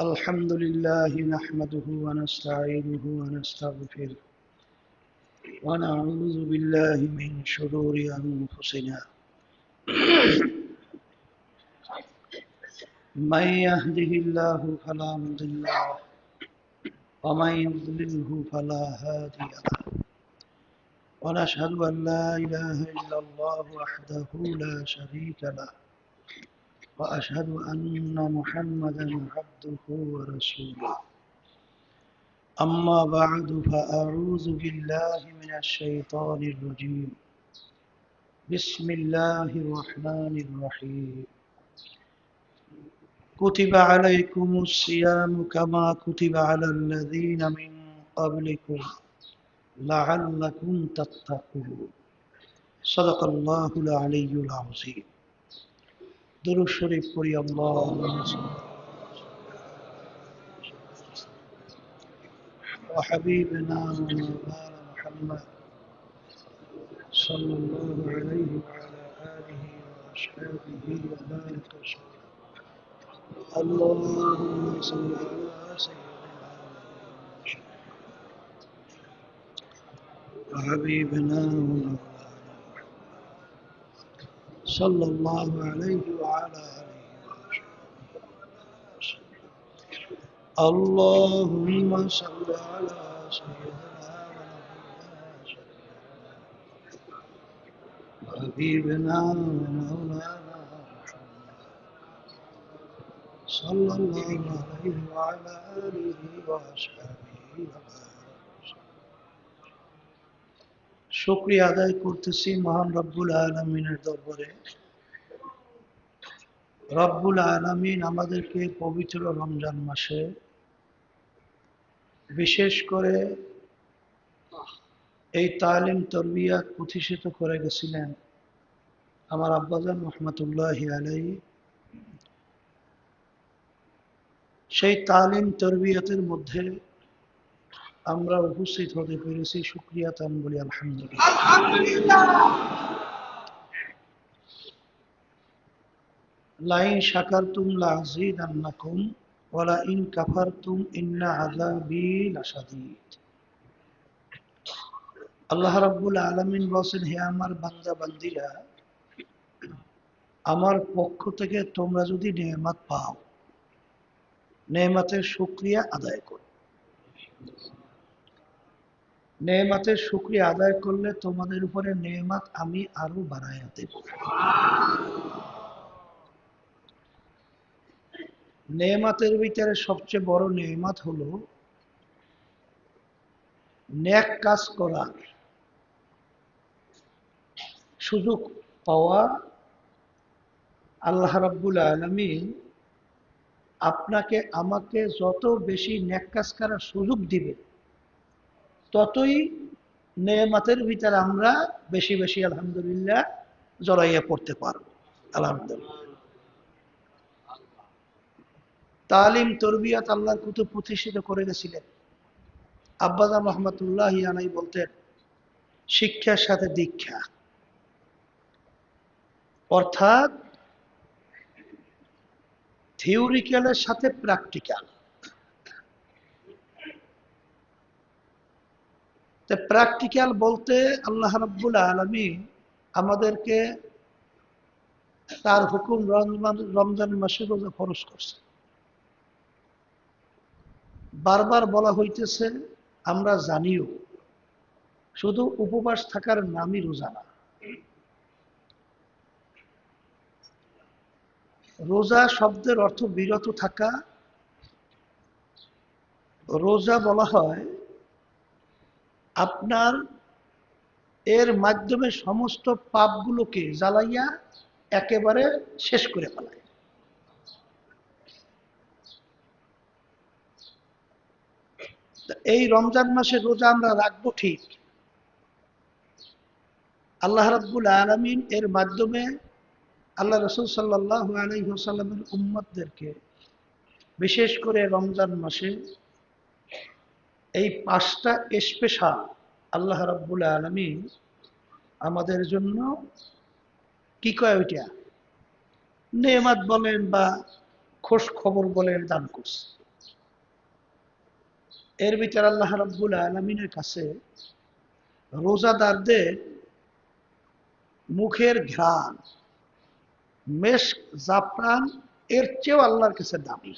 الحمد لله نحمده ونستعينه ونستغفره ونعوذ بالله من شرور أنفسنا من يهده الله فلا مضل له ومن يضلله فلا هادي له ونشهد أن لا إله إلا الله وحده لا شريك له وأشهد أن محمدا عبده ورسوله أما بعد فأعوذ بالله من الشيطان الرجيم بسم الله الرحمن الرحيم كتب عليكم الصيام كما كتب على الذين من قبلكم لعلكم تتقون صدق الله العلي العظيم درود شريف قري اللهم صل وحبيبنا ومولانا محمد صلى الله عليه وعلى آله وأصحابه وبارك وسلم اللهم صل على سيدنا وحبيبنا ومولانا صلى الله عليه وعلى آله وصحبه اللهم صل على سيدنا وحبيبنا ومولانا صلى الله عليه وعلى آله وصحبه শুকরিয়া আদায় করতেছি মহান রব্বুল আলামিনের দরবারে। রব্বুল আলামিন আমাদেরকে পবিত্র রমজান মাসে বিশেষ করে এই তালিম তরবিয়াত প্রতিষ্ঠিত করে গেছিলেন আমার আব্বাজান রহমতুল্লাহি আলাইহি। সেই তালিম তরবিয়াতের মধ্যে আমরা উপস্থিত হতে পেরেছি, শুকরিয়া তান বলি আলহামদুলিল্লাহ। লাইন শাকারতুম লাযীদান্নাকুম ওয়া লাইন কাফারতুম ইন্না আযাবী লাশাদীদ। আল্লাহ রাব্বুল আলামিন বলেন, হে আমার বান্দা বান্দীরা, আমার পক্ষ থেকে তোমরা যদি নেয়ামত পাও, নেয়ামতের শুকরিয়া আদায় করো। নেয়ামতের শুকরিয়া আদায় করলে তোমাদের উপরে নেয়ামত আমি আরো বাড়াইয়া দেব। নেয়ামতের ভিতরে সবচেয়ে বড় নেয়ামত হলো নেক কাজ করার সুযোগ পাওয়া। আল্লাহ রাব্বুল আলামিন আপনাকে আমাকে যত বেশি নেক কাজ করার সুযোগ দিবে, ততই নেয়ামতের ভিতরে আমরা বেশি বেশি আলহামদুলিল্লাহ জড়াইয়া পড়তে পারব। আলহামদুলিল্লাহ। তালিম তরবিয়াত আল্লাহর কুতুব প্রতিষ্ঠিত করে গেছিলেন। আব্বাজান রহমতুল্লাহি আলাইহি বলতেন, শিক্ষার সাথে দীক্ষা, অর্থাৎ থিওরিক্যালের সাথে প্র্যাকটিক্যাল। প্র্যাকটিক্যাল বলতে আল্লাহ রাব্বুল আলামিন আমাদেরকে তার হুকুম রমজান মাসে রোজা ফরজ করছে। বারবার বলা হইতেছে, আমরা জানিও, শুধু উপবাস থাকার নামই রোজা না। রোজা শব্দের অর্থ বিরত থাকা। রোজা বলা হয় আপনার এর মাধ্যমে সমস্ত পাপগুলোকে জ্বালাইয়া একেবারে শেষ করে ফেলায়। এই রমজান মাসে রোজা আমরা রাখবো ঠিক, আল্লাহ রাব্বুল আলামিন এর মাধ্যমে আল্লাহ রাসূল সাল্লাল্লাহু আলাইহি ওয়াসাল্লামের উম্মতদেরকে বিশেষ করে রমজান মাসে এই 5টা স্পেশাল আল্লাহ রাব্বুল আলামিন আমাদের জন্য কি কয়, ওইটা নেয়ামত বলেন বা খোশ খবর বলেন, দান করছে। এর ভিতরে আল্লাহ রাব্বুল আলামিনের কাছে রোজাদারদের মুখের ঘ্রাণ মেশক জাফরান এর চেয়েও আল্লাহর কাছে দামি।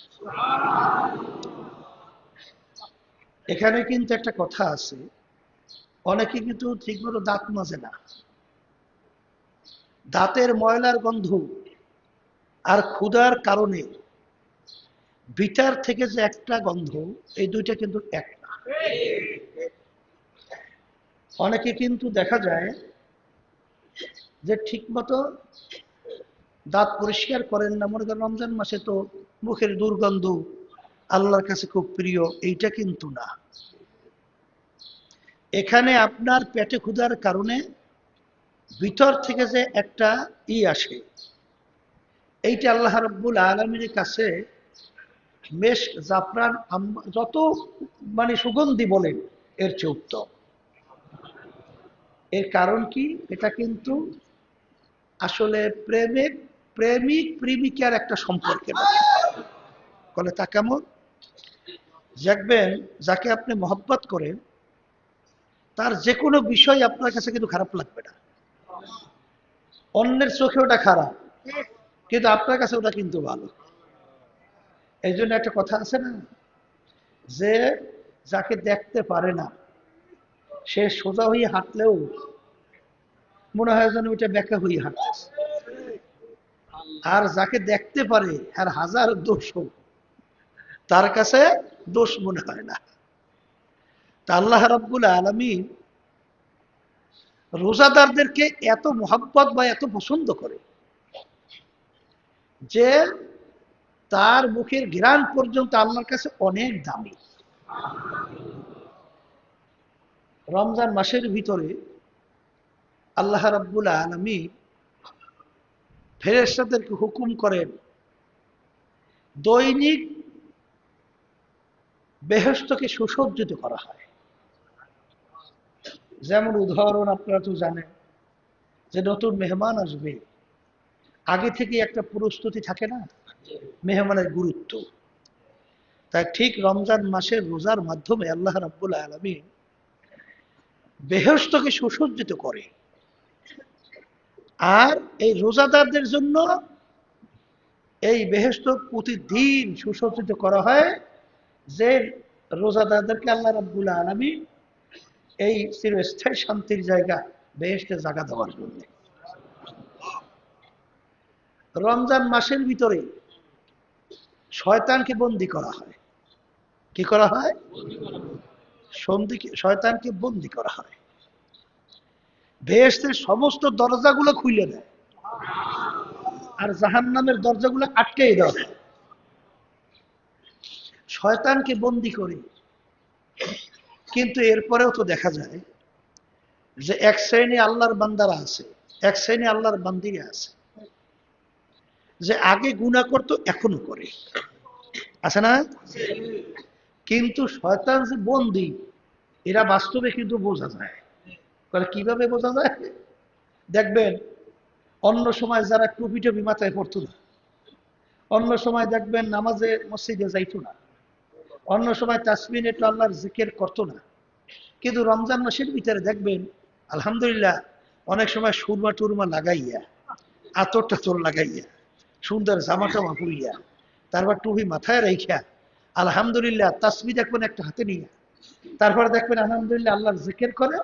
এখানে কিন্তু একটা কথা আছে, অনেকে কিন্তু ঠিকমতো দাঁত মাজে না, দাঁতের ময়লার গন্ধ আর ক্ষুধার কারণে ভিতর থেকে যে একটা গন্ধ, এই দুইটা কিন্তু এক না। অনেকে কিন্তু দেখা যায় যে ঠিকমতো দাঁত পরিষ্কার করেন না, মনে করেন রমজান মাসে তো মুখের দুর্গন্ধ আল্লাহর কাছে খুব প্রিয়, এইটা কিন্তু না। এখানে আপনার পেটে ক্ষুধার কারণে ভিতর থেকে যে একটা আসে, এইটা আল্লাহ রাব্বুল আলামিনের কাছে মেশক জাফরান যত সুগন্ধি বলেন এর চেয়ে উত্তম। এর কারণ কি? এটা কিন্তু আসলে প্রেমিক প্রেমিকার একটা সম্পর্কের মতো। বলে তা কেমন? দেখবেন যাকে আপনি মহব্বত করেন তার যে কোনো বিষয় আপনার কাছে কিন্তু খারাপ লাগবে না, অন্যের চোখে ওটা খারাপ কিন্তু আপনার কাছে ওটা কিন্তু ভালো। এই জন্য একটা কথা আছে না, যে যাকে দেখতে পারে না সে সোজা হয়ে হাঁটলেও মনে হয় যেন ওইটা ব্যাখ্যা হয়ে হাঁটতেছে, আর যাকে দেখতে পারে আর হাজার দোষ হোক তার কাছে দোষ মনে হয় না। তা আল্লাহ রাব্বুল আলামিন রোজাদারদেরকে এত মোহাব্বত বা এত পছন্দ করে যে তার মুখের ঘ্রাণ পর্যন্ত আল্লাহর কাছে অনেক দামি। রমজান মাসের ভিতরে আল্লাহ রাব্বুল আলামিন ফেরেশতাদেরকে হুকুম করেন দৈনিক বেহেশতকে সুসজ্জিত করা হয়। যেমন উদাহরণ আপনারা তো জানেন যে নতুন মেহমান আসবে, আগে থেকে একটা প্রস্তুতি থাকে না মেহমানের গুরুত্ব। তাই ঠিক রমজান মাসের রোজার মাধ্যমে আল্লাহ রাব্বুল আলামিন বেহেশতকে সুসজ্জিত করে। আর এই রোজাদারদের জন্য এই বেহেশত প্রতিদিন সুসজ্জিত করা হয়, যে রোজাদারদেরকে আল্লাহ রাব্বুল আলামিন এই চিরস্থায়ী শান্তির জায়গা বেহেশতের জায়গা দেওয়ার জন্য। রমজান মাসের ভিতরে শয়তানকে বন্দী করা হয়। কি করা হয়? শয়তানকে বন্দী করা হয়, বেহেশতের সমস্ত দরজাগুলো খুলে দেয় আর জাহান্নামের দরজাগুলো আটকে দেওয়া হয়। শয়তানকে বন্দী করে, কিন্তু এরপরেও তো দেখা যায় যে এক শ্রেণী আল্লাহর বান্দারা আছে, এক শ্রেণী আল্লাহর বান্দিরা আছে যে আগে গুনাহ করত এখনো করে, আছে না? কিন্তু শয়তান যে বন্দী এরা বাস্তবে কিন্তু বোঝা যায়। কিভাবে বোঝা যায়? দেখবেন অন্য সময় যারা টুপি টুপি মাথায় পড়তো না, অন্য সময় দেখবেন নামাজে মসজিদে যাইতো না, অন্য সময় তাসবিহ একটু আল্লাহর জিকির করতো না, কিন্তু রমজান মাসের ভিতরে দেখবেন আলহামদুলিল্লাহ অনেক সময় সুরমা টুরমা লাগাইয়া, আতর টাতর লাগাইয়া, সুন্দর জামা টামা পরিয়া, তারপর টুপি মাথায় রাইখা আলহামদুলিল্লাহ তাসবিহ দেখবেন একটা হাতে নিয়ে, তারপরে দেখবেন আলহামদুলিল্লাহ আল্লাহর জিকির করে,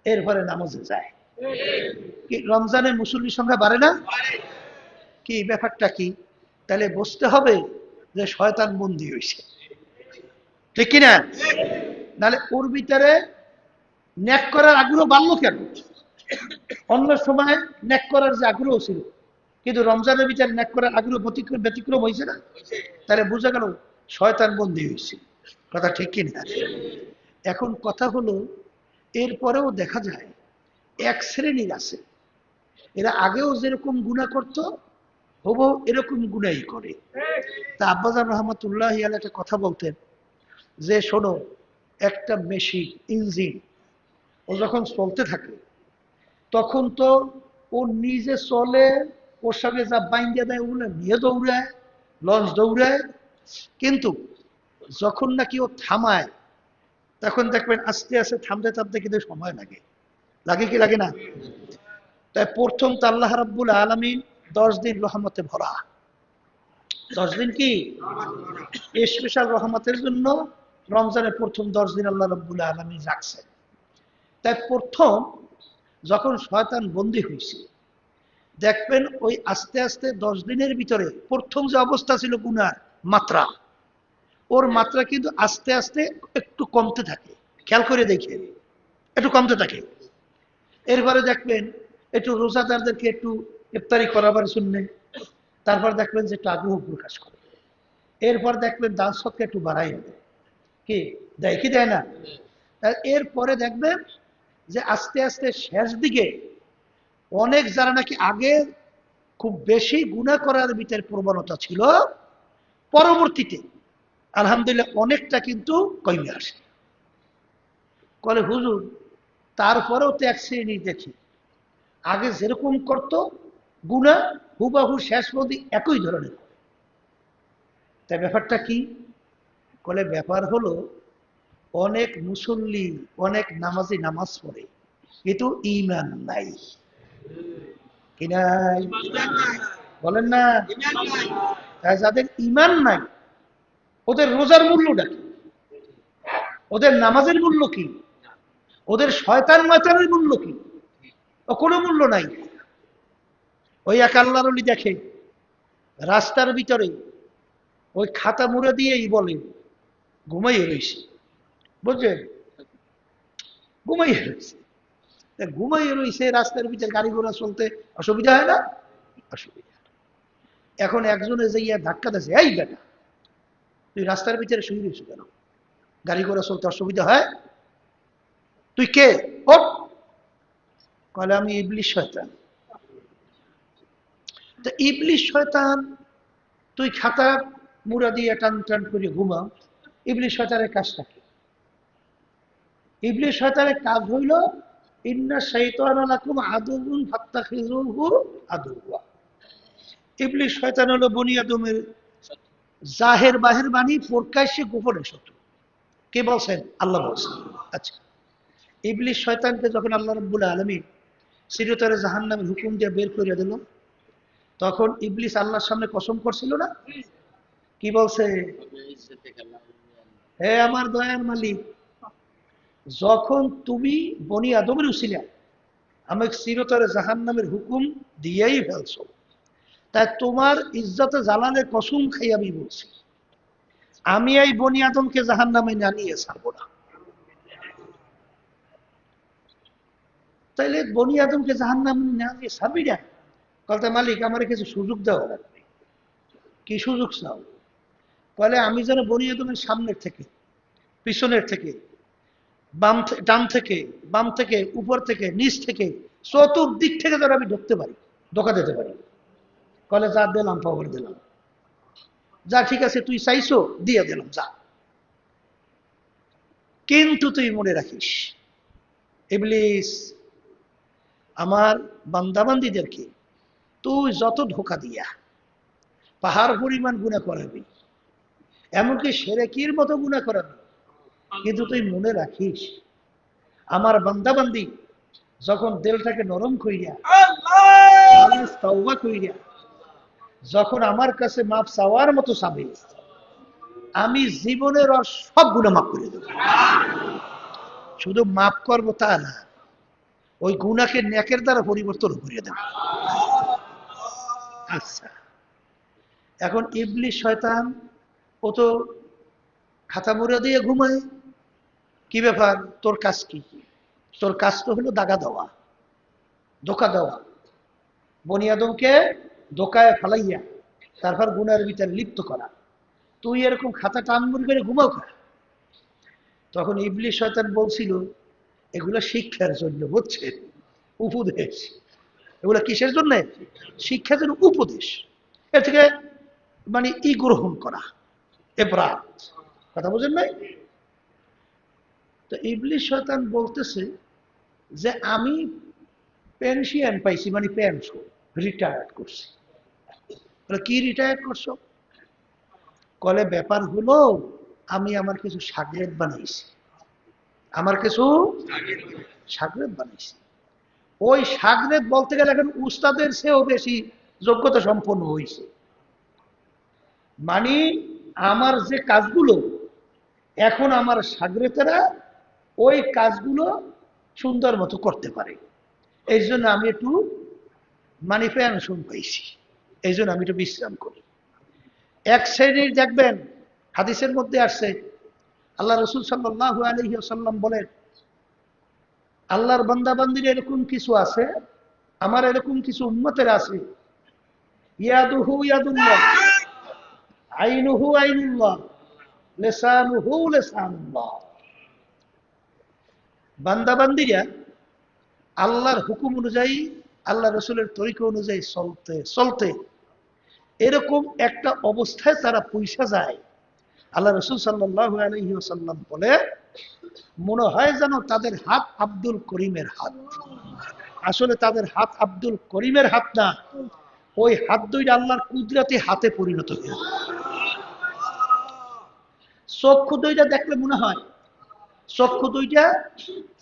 এরপরে নামাজে যায়। কি রমজানে মুসল্লির সংখ্যা বাড়ে না? কি ব্যাপারটা কি? তাহলে বুঝতে হবে যে শয়তান বন্দী হয়েছে, ঠিক কিনা? নাহলে ওর ভিতরে ন্যাক করার আগ্রহ বাড়লো কেন? অন্য সময় ন্যাক করার যে আগ্রহ ছিল, কিন্তু রমজানের ভিতরে ন্যাক করার আগ্রহ ব্যতিক্রম হয়েছে না? তাহলে বোঝা গেল শয়তান বন্দী হয়েছে। কথা ঠিক কিনা? এখন কথা হলো, এরপরেও দেখা যায় এক শ্রেণীর আছে, এরা আগেও যেরকম গুনাহ করত হবু এরকম গুনাই করে। তা আব্বাজান রহমতুল্লাহ আলাইহি একটা কথা বলতেন যে শোনো, একটা মেশিন ইঞ্জিন ও যখন চলতে থাকে তখন তো ও নিজে চলে, ওর সঙ্গে যা বাইন্দিয়া দেয় ওগুলো নিয়ে দৌড়ায়, লঞ্চ দৌড়ায়, কিন্তু যখন নাকি ও থামায় তখন দেখবেন আস্তে আস্তে থামতে থামতে কিন্তু সময় লাগে, লাগে কি লাগে না? তাই প্রথম তো আল্লাহ রাব্বুল আলামিন 10 দিন রহমতে ভরা। 10 দিন কি স্পেশাল রহমতের জন্য রমজানের প্রথম 10 দিন আল্লাহ রাব্বুল আলামিন রাখছেন। তাই প্রথম যখন শয়তান বন্দী হয়েছে, দেখবেন ওই আস্তে আস্তে 10 দিনের ভিতরে প্রথম যে অবস্থা ছিল গুনার মাত্রা, ওর মাত্রা কিন্তু আস্তে আস্তে একটু কমতে থাকে। খেয়াল করে দেখেন, একটু কমতে থাকে। এরপরে দেখবেন একটু রোজাদারদেরকে একটু ইফতারি করাবার জন্য, তারপর দেখবেন যে একটু আগ্রহ প্রকাশ করে। এরপর দেখবেন দান সৎকা একটু বাড়াই দেয়, কি দেয় কি দেয় না? এরপরে দেখবেন যে আস্তে আস্তে শেষ দিকে অনেক যারা নাকি আগে খুব বেশি গুনাহ করার ভিতরে প্রবণতা ছিল, পরবর্তীতে আলহামদুলিল্লাহ অনেকটা কিন্তু কমে আসে। বলে হুজুর তারপরেও তো এক শ্রেণী দেখি আগে যেরকম করতো গুনাহ হুবাহু শেষ পর্যন্ত একই ধরনের। তাই ব্যাপারটা কি? বলে ব্যাপার হলো অনেক মুসল্লি অনেক নামাজি নামাজ পড়ে কিন্তু ঈমান নাই। কি নাই? বলেন না। তাই যাদের ঈমান নাই ওদের রোজার মূল্যটা কি? ওদের নামাজের মূল্য কি? ওদের শয়তান ময়তানের মূল্য কি? কোনো মূল্য নাই। ওই এক আল্লাহর ওলি দেখে রাস্তার ভিতরে ওই খাতা মুড়ে দিয়েই বলে ঘুমাইয়ে রয়েছে, বুঝলেন? ঘুমাইয়ে রয়েছে, ঘুমাইয়ে রয়েছে রাস্তার ভিতরে, গাড়ি ঘোড়া চলতে অসুবিধা হয় না? অসুবিধা। এখন একজনে যাইয়া ধাক্কা দিয়েছে, এই বেটা তুই রাস্তার ভিতরে শুয়ে রয়েছ কেন? গাড়ি ঘোড়া চলতে অসুবিধা হয়? তুই কে? ওঠ। বলে আমি ইবলিশ শয়তান। তো ইবলিশ শয়তান, তুই খাতা মুড়া দিয়ে টান টান করে ঘুমাও, ইবলিশ শয়তানের কাজটা কি? ইবলিশ শয়তানের কাজ হইল ইন্না শাইতানা লাকুম আদুউন ফাত্তাখিযুহু আদুওয়া। ইবলিশ শয়তান হলো বনি আদমের জাহের বাহের বাণী, প্রকাশ্যে গোপনে শত্রু। কে বলছেন? আল্লাহ বলছেন। আচ্ছা, ইবলিশ শয়তানকে যখন আল্লাহ রাব্বুল আলামিন চিরতরে জাহান্নামের হুকুম দিয়ে বের করে দিল, তখন ইবলিস আল্লাহর সামনে কসম করছিল না? কি বলছে? হে আমার দয়ার মালিক, যখন তুমি বনি আদমের উসিলা আমাকে চিরতরে জাহান্নামের হুকুম দিয়েই ফেলছো, তাই তোমার ইজ্জতে জালালে কসম খাই আমি বলছি আমি এই বনি আদমকে জাহান্নামে না নিয়ে ছাড়বো না। তাইলে বনি আদমকে জাহান্নামে না নিয়ে ছাড়বি না? বলতে মালিক আমার কিছু সুযোগ দেওয়া লাগবে। কি সুযোগ চাও? বলে আমি যেন বনি আদমের সামনের থেকে, পিছনের থেকে, ডান থেকে, বাম থেকে, উপর থেকে, নিচ থেকে, চতুর্দিক থেকে যেন আমি ঢুকতে পারি, ধোকা দিতে পারি। বলে যা, দিলাম, পাওয়ার দিলাম, যা ঠিক আছে তুই চাইছো দিয়ে দিলাম, যা। কিন্তু তুই মনে রাখিস ইবলিস, আমার বান্দাবান্দিদেরকে তুই যত ধোকা দিয়া পাহাড় পরিমাণ গুনাহ করাবি, এমনকি শিরকের মতো গুনাহ করাবি, কিন্তু তুই মনে রাখিস আমার বান্দাবান্দি যখন দিলটাকে নরম কইরা তওবা কইরা যখন আমার কাছে মাপ চাওয়ার মতো চাবে, আমি জীবনের সব গুনাহ মাফ করে দেব। শুধু মাফ করবো তা না, ওই গুনাহকে নেকের দ্বারা পরিবর্তন করিয়ে দেব। আচ্ছা, এখন ইবলিশ শয়তান ও তো খাতা মুড়া দিয়ে ঘুমায়। কি ব্যাপার? তোর কাজ কি? তোর কাজ তো হলো দাগা দেওয়া, ধোকা দেওয়া, বনি আদমকে ধোকায় ফেলাইয়া তারপর গুনার ভিতরে লিপ্ত করা। তুই এরকম খাতা টান মুড়ি করে ঘুমাও খা। তখন ইবলিশ শয়তান বলছিল এগুলো শিক্ষার জন্য, বুঝছেন? উপদেশ। এগুলো কিসের জন্য? শিক্ষার জন্য, উপদেশ। এর থেকে মানে ই গ্রহণ করা, এবরাত। কথা বুঝেন নাই? তো ইবলিশ শয়তান বলতেছে যে আমি পেনশন পাইছি, মানে পেনশন, রিটায়ার্ড করছি। কি রিটায়ার করছো? কলে ব্যাপার হলো আমি আমার কিছু শাগরেদ বানাইছি, আমার কিছু শাগরেদ বানাইছি। ওই শাগরেদ বলতে গেলে এখন উস্তাদের চেয়েও বেশি যোগ্যতা সম্পন্ন হয়েছে। মানে আমার যে কাজগুলো এখন আমার শাগরেদেরা ওই কাজগুলো সুন্দর মতো করতে পারে। এই জন্য আমি একটু মানি পেনশন পাইছি, এই জন্য আমি একটু বিশ্রাম করি। এক শ্রেণীর দেখবেন হাদিসের মধ্যে আসছে, আল্লাহ রসুল সাল্লাল্লাহু আলাইহি ওয়াসাল্লাম বলেন, আল্লাহর বান্দাবান্দির এরকম কিছু আছে, আমার এরকম কিছু উম্মতের আছে, ইয়াদুহু ইয়াদুল্লাহ, আইনুহু আইনুল্লাহ, লিসানুহু লিসানুল্লাহ। বান্দাবান্দিরা আল্লাহর হুকুম অনুযায়ী, আল্লাহ রসুলের তরিকা অনুযায়ী চলতে চলতে এরকম একটা অবস্থায় তারা পৌঁছা যায়, আল্লাহ রসুল সাল্লাল্লাহু আলাইহি ওয়াসাল্লাম বলে, মনে হয় যেন তাদের হাত আব্দুল করিমের হাত। আসলে তাদের হাত আব্দুল করিমের হাত না, ওই হাত দুইটা আল্লাহর কুদরতি হাতে পরিণত হয়ে। চক্ষু দুইটা দেখলে মনে হয় চক্ষু দুইটা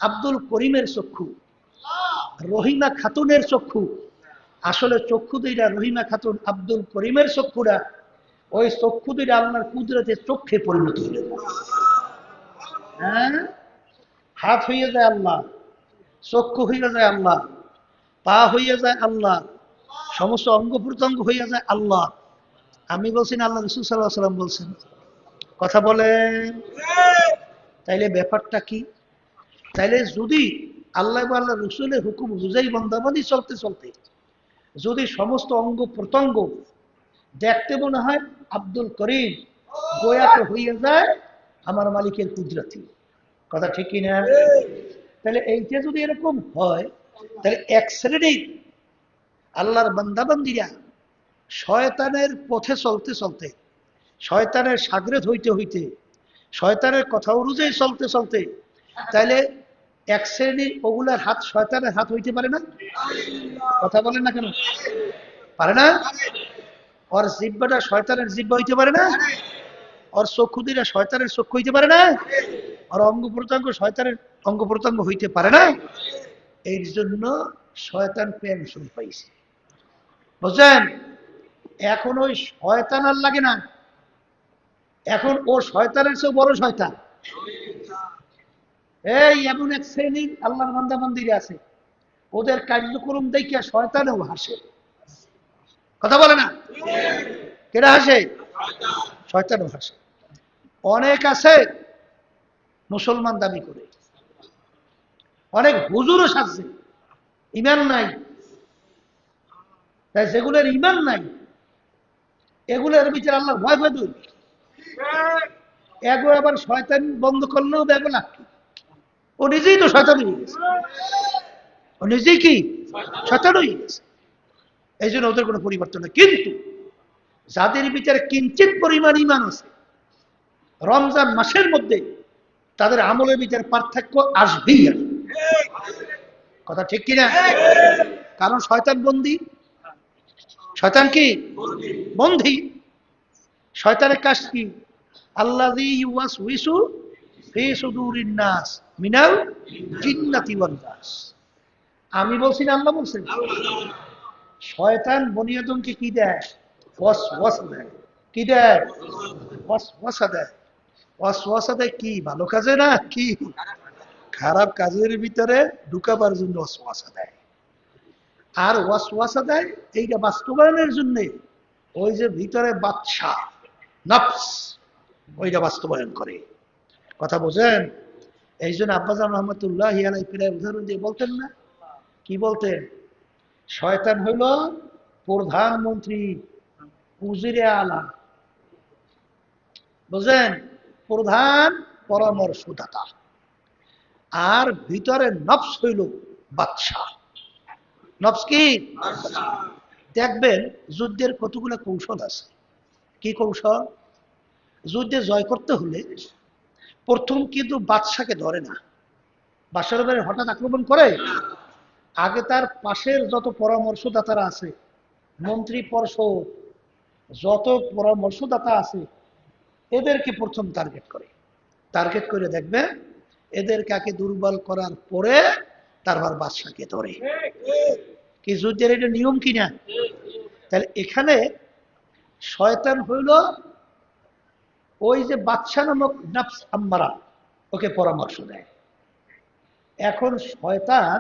আব্দুল করিমের চক্ষু, রহিমা খাতুনের চক্ষু। আসলে চক্ষু দুইটা রহিমা খাতুন আব্দুল করিমের চক্ষুরা, ওই চক্ষু দুইটা আল্লাহর কুদরতের চক্ষে পরিণত হয়ে যায়। হ্যাঁ, হাত হইয়া যায় আল্লাহ, চক্ষু হইয়া যায় আল্লাহ, পা হইয়া যায় আল্লাহ, সমস্ত অঙ্গ প্রত্যঙ্গ হইয়া যায় আল্লাহ। আমি বলছি না, আল্লাহ রাসূল সাল্লাল্লাহু আলাইহি ওয়াসাল্লাম বলছেন। কথা বলেন, তাইলে ব্যাপারটা কি? তাইলে যদি আল্লাহ বা আল্লাহ রসুলের হুকুম অনুযায়ী বান্দাবান্দি চলতে চলতে যদি সমস্ত অঙ্গ প্রত্যঙ্গ দেখতে মনে হয় আব্দুল করিম, গোয়াকে হইয়া যায় আমার মালিকের কুদরতি। কথা ঠিক কিনা? তাহলে এইটা যদি এরকম হয়, তাহলে এক শ্রেণী আল্লাহর বান্দাবান্দিরা শয়তানের পথে চলতে চলতে, শয়তানের শাগরেদ হইতে হইতে, শয়তানের কথা অনুযায়ী চলতে চলতে, তাইলে এক শ্রেণীর ওগুলার হাত শয়তানের হাত হইতে পারে না? কথা বলেন না কেন? পারে না? ওর জিহ্বাটা শয়তানের জিহ্বা হইতে পারে না? ওর চক্ষু দুইটা শয়তানের চক্ষু হইতে পারে না? ওর অঙ্গ প্রত্যঙ্গ শয়তানের অঙ্গ প্রত্যঙ্গ হইতে পারে না? এই জন্য শয়তান পেনশন পাইছে, বুঝছেন? এখন ওই শয়তান আর লাগে না, এখন ও শয়তানের চেয়ে বড় শয়তান। এই এমন এক শ্রেণীর আল্লাহর বান্দাবান্দিরা আছে, ওদের কার্যক্রম দেখে শয়তানেও হাসে। কথা বলে না? কেডা হাসে? শয়তানও হাসে। অনেক আছে মুসলমান দাবি করে, অনেক হুজুরও সাজছে, ইমান নাই। তাই যেগুলোর ইমান নাই এগুলোর ভিতরে আল্লাহ ভয় ভয় দুই এগো আবার শয়তান বন্ধ করলেও ব্যাগ লাগবে। ও নিজেই তো শয়তান হয়ে গেছে, ও নিজেই কি শয়তান হয়ে গেছে। এই জন্য ওদের কোনো পরিবর্তন নেই। কিন্তু যাদের ভিতরে কিঞ্চিত পরিমাণ ইমান আছে, রমজান মাসের মধ্যে তাদের আমলের ভিতরে পার্থক্য আসবেই। কথা ঠিক কিনা? কারণ শয়তান বন্দী। শয়তান কি বন্দী? শয়তানের কাজ কি? আল্লাযী ইউওয়াসউইসু ফি সুদুরিন নাস মিনাল জিন্নাতি ওয়ান নাস। আমি বলছি না, আল্লাহ বলছেন। শয়তান বনি আদমকে কি দেয়? ওয়াসওয়াসা দেয়। কি দেয়? ওয়াসওয়াসা দেয়। ওয়াসওয়াসা দেয় কি? ভালো কাজে না, কি খারাপ কাজের ভিতরে ঢুকাবার জন্য ওয়াসওয়াসা দেয়। আর ওয়াসওয়াসা দেয় এইটা বাস্তবায়নের জন্য ওই যে ভিতরে বাদশা নফস, ওইটা বাস্তবায়ন করে। কথা বোঝেন? এই জন্য আব্বাজান রহমতুল্লাহি আলাইহি প্রায় উদাহরণ দিয়ে বলতেন না, কি বলতেন? শয়তান হইল প্রধানমন্ত্রী, উজিরে আলা, বুঝলেন? প্রধান পরামর্শদাতা। আর ভিতরে নফস হইল বাদশা। নফস কি? দেখবেন যুদ্ধের কতগুলো কৌশল আছে। কি কৌশল? যুদ্ধে জয় করতে হলে প্রথম কিন্তু বাদশাকে ধরে না, বাদশার উপরে হঠাৎ আক্রমণ করে। আগে তার পাশের যত পরামর্শদাতারা আছে, মন্ত্রী পরিষদ, যত পরামর্শদাতা আছে, এদেরকে প্রথম টার্গেট করে। টার্গেট করে দেখবে এদের কাকে দুর্বল করার পরে তারপর বাদশাকে ধরে। কি যুদ্ধের এটা নিয়ম কিনা? তাহলে এখানে শয়তান হইল ওই যে বাদশা নামক নফস আম্মারা, ওকে পরামর্শ দেয়। এখন শয়তান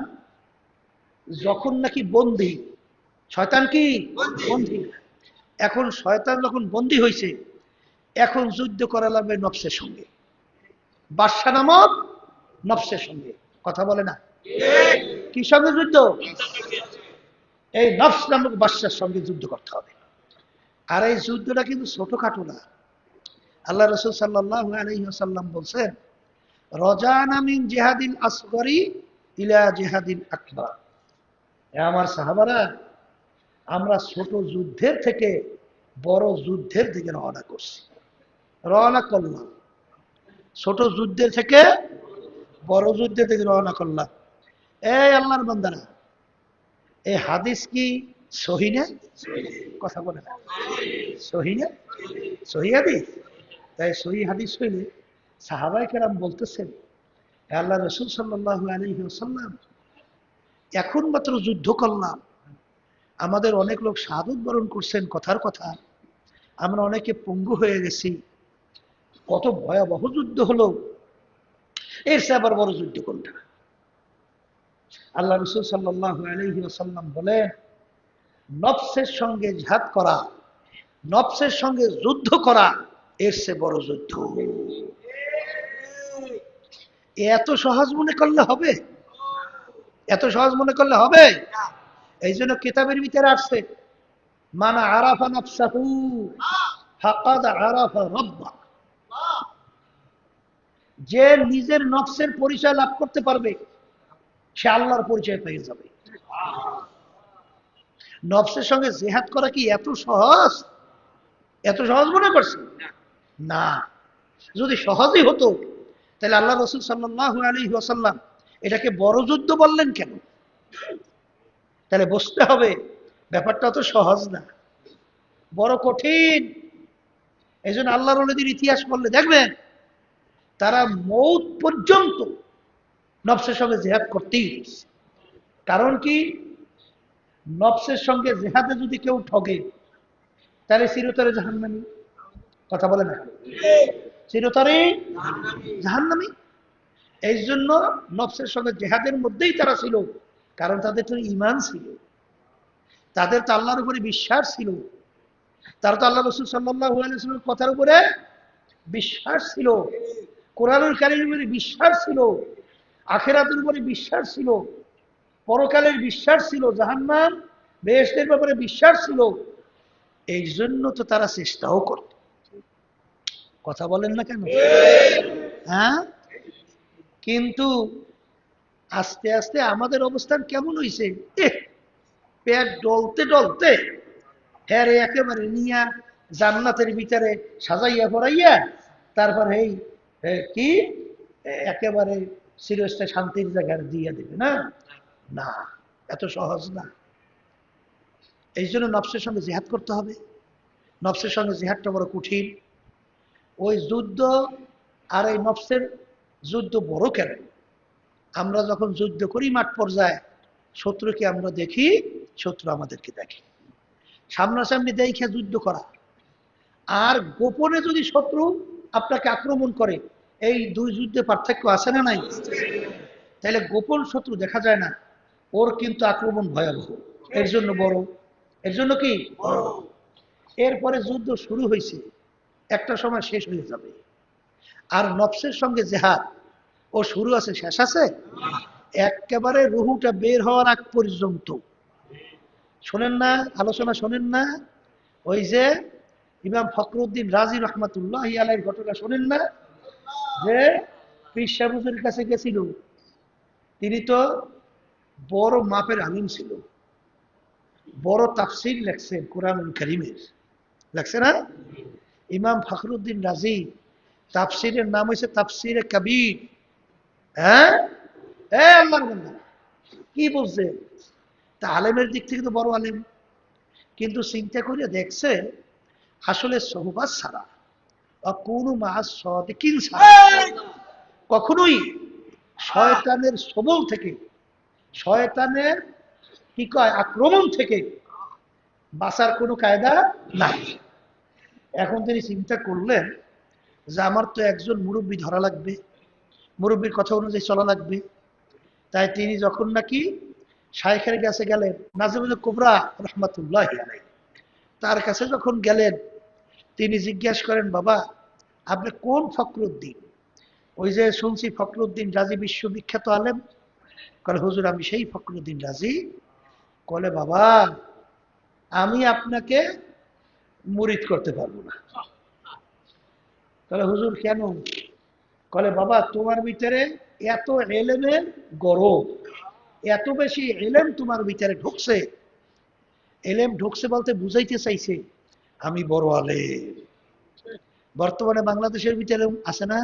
যখন নাকি বন্দী, শয়তান কি বন্দী, এখন শয়তান যখন বন্দী হয়েছে, এখন যুদ্ধ করা লাগবে নফসের সঙ্গে, বাদশা নামক নফসের সঙ্গে। কথা বলে না? কি সঙ্গে যুদ্ধ? এই নফস নামক বাদশার সঙ্গে যুদ্ধ করতে হবে। আর এই যুদ্ধটা কিন্তু ছোটখাটো না। আল্লাহ রাসূল সাল্লাল্লাহু আলাইহি ওয়াসাল্লাম বলছেন, রজানা মিন জিহাদিল আসগরি ইলা জিহাদিল আকবার। আমার সাহাবারা, আমরা ছোট যুদ্ধের থেকে বড় যুদ্ধের দিকে রওনা করছি, রওনা করলাম। ছোট যুদ্ধের থেকে বড় যুদ্ধের দিকে রওনা করলাম। এই আল্লাহর বান্দারা, এই হাদিস কি সহি না? কথা বলে না, সহি না? সহি হাদিস। তাই সহি হাদিস হইলে সাহাবায়ে কেরাম বলতেছেন, আল্লাহ রাসূল সাল্লাল্লাহু আলাইহি ওয়াসাল্লাম, এখন মাত্র যুদ্ধ করলাম, আমাদের অনেক লোক শাহাদাত বরণ করছেন, কথার কথা আমরা অনেকে পঙ্গু হয়ে গেছি, কত ভয়াবহ যুদ্ধ হলো, এর চেয়ে আবার বড় যুদ্ধ কোনটা? আল্লাহ রাসূল সাল্লাল্লাহু আলাইহি ওয়াসাল্লাম বলেন, নফসের সঙ্গে জিহাদ করা, নফসের সঙ্গে যুদ্ধ করা, এর চেয়ে বড় যুদ্ধ। এত সহজ মনে করলে হবে? এত সহজ মনে করলে হবে? এই জন্য কিতাবের ভিতরে আসছে, মান আরাফা নাফসাহু ফাকাদ আরাফা রাব্বা। যে নিজের নফসের পরিচয় লাভ করতে পারবে, সে আল্লাহর পরিচয় পেয়ে যাবে। নফসের সঙ্গে জিহাদ করা কি এত সহজ? এত সহজ মনে করছে? না। যদি সহজই হতো তাহলে আল্লাহ রাসূল সাল্লাল্লাহু আলাইহি ওয়াসাল্লাম এটাকে বড় যুদ্ধ বললেন কেন? তাহলে বুঝতে হবে ব্যাপারটা অত সহজ না, বড় কঠিন। এই জন্য আল্লাহর ওলিদের ইতিহাস পড়লে দেখবেন, তারা মৌত পর্যন্ত নফসের সঙ্গে জিহাদ করতেই হয়েছে। কারণ কি? নফসের সঙ্গে জিহাদে যদি কেউ ঠগে, তাহলে চিরতরে জাহান্নামী। কথা বলে না? চিরতরে জাহান্নামী। এই জন্য নফসের সঙ্গে জিহাদের মধ্যেই তারা ছিল, কারণ তাদের তো ঈমান ছিল, তাদের তো আল্লাহর উপরে বিশ্বাস ছিল, তারা তো আল্লাহ রাসূল সাল্লাল্লাহু আলাইহি ওয়াসাল্লামের কথার উপরে বিশ্বাস ছিল, কোরআনুল কারীমের উপরে বিশ্বাস ছিল, আখিরাতের উপরে বিশ্বাস ছিল, পরকালের বিশ্বাস ছিল, জাহান্নাম বেহেশতের ব্যাপারে বিশ্বাস ছিল। এই জন্য তো তারা চেষ্টাও করত। কথা বলেন না কেন? হ্যাঁ, কিন্তু আস্তে আস্তে আমাদের অবস্থান কেমন হয়েছে, পেট ডলতে ডলতে হ্যাঁ একেবারে নিয়া জান্নাতের ভিতরে সাজাইয়া পড়াইয়া তারপর এই কি একেবারে চিরস্থায়ী শান্তির জায়গায় দিয়ে দেবে না। না, এত সহজ না। এই জন্য নফসের সঙ্গে জিহাদ করতে হবে। নফসের সঙ্গে জিহাদটা বড় কঠিন। ওই যুদ্ধ আর এই নফসের যুদ্ধ বড় কেন? আমরা যখন যুদ্ধ করি মাঠ পর্যায়ে, শত্রুকে আমরা দেখি, শত্রু আমাদেরকে দেখে। সামনাসামনি দেখে যুদ্ধ করা আর গোপনে যদি শত্রু আপনাকে আক্রমণ করে, এই দুই যুদ্ধে পার্থক্য আছে না নাই? তাহলে গোপন শত্রু দেখা যায় না, ওর কিন্তু আক্রমণ ভয়াবহ, এর জন্য বড়। এর জন্য কি? এরপরে যুদ্ধ শুরু হয়েছে, একটা সময় শেষ হয়ে যাবে। আর নফসের সঙ্গে জিহাদ, ও শুরু আছে শেষ আছে, একেবারে রুহুটা বের হওয়ার আগ পর্যন্ত। শোনেন না আলোচনা, শোনেন না? ওই যে ইমাম ফখরুদ্দিন রাজি রহমাতুল্লাহ আলাইহির ঘটনা শোনেন না? যে পীর সাহেব হুজুরের কাছে গেছিল, তিনি তো বড় মাপের আলিম ছিল, বড় তাফসীর লেখছেন কোরআনুল কারীমের, লেখছে না? ইমাম ফখরুদ্দিন রাজি, তাফসীরের নাম হয়েছে তাফসীরে কবির। হ্যাঁ, আল্লাহর বান্দা কি বলছে? তা আলেমের দিক থেকে তো বড় আলেম, কিন্তু চিন্তা করে দেখছে আসলে সোহবাত ছাড়া, কখনোই শয়তানের সবল থেকে, শয়তানের কি কয় আক্রমণ থেকে বাঁচার কোনো কায়দা নাই। এখন তিনি চিন্তা করলেন যে আমার তো একজন মুরব্বী ধরা লাগবে, মুরব্বীর কথা অনুযায়ী চলা লাগবে। তাই তিনি যখন নাকি শাইখের কাছে গেলেন, নাজিমুল কুবরা রহমাতুল্লাহ আলাইহি, তার কাছে যখন গেলেন, তিনি জিজ্ঞাসা করেন, বাবা আপনি কোন ফখরুদ্দিন? ওই যে শুনছি ফখরুদ্দিন রাজি বিশ্ববিখ্যাত আলেম। কলে হুজুর আমি সেই ফখরুদ্দিন রাজি। কলে বাবা আমি আপনাকে মুরিদ করতে পারবো না। কলে হুজুর কেন? কলে বাবা তোমার ভিতরে এত এলেমের গরম, এত বেশি এলেম তোমার ভিতরে ঢুকছে। এলেম ঢুকছে বলতে বুঝাইতে চাইছে আমি বড় আলেম। বর্তমানে বাংলাদেশের ভিতরে আছে না,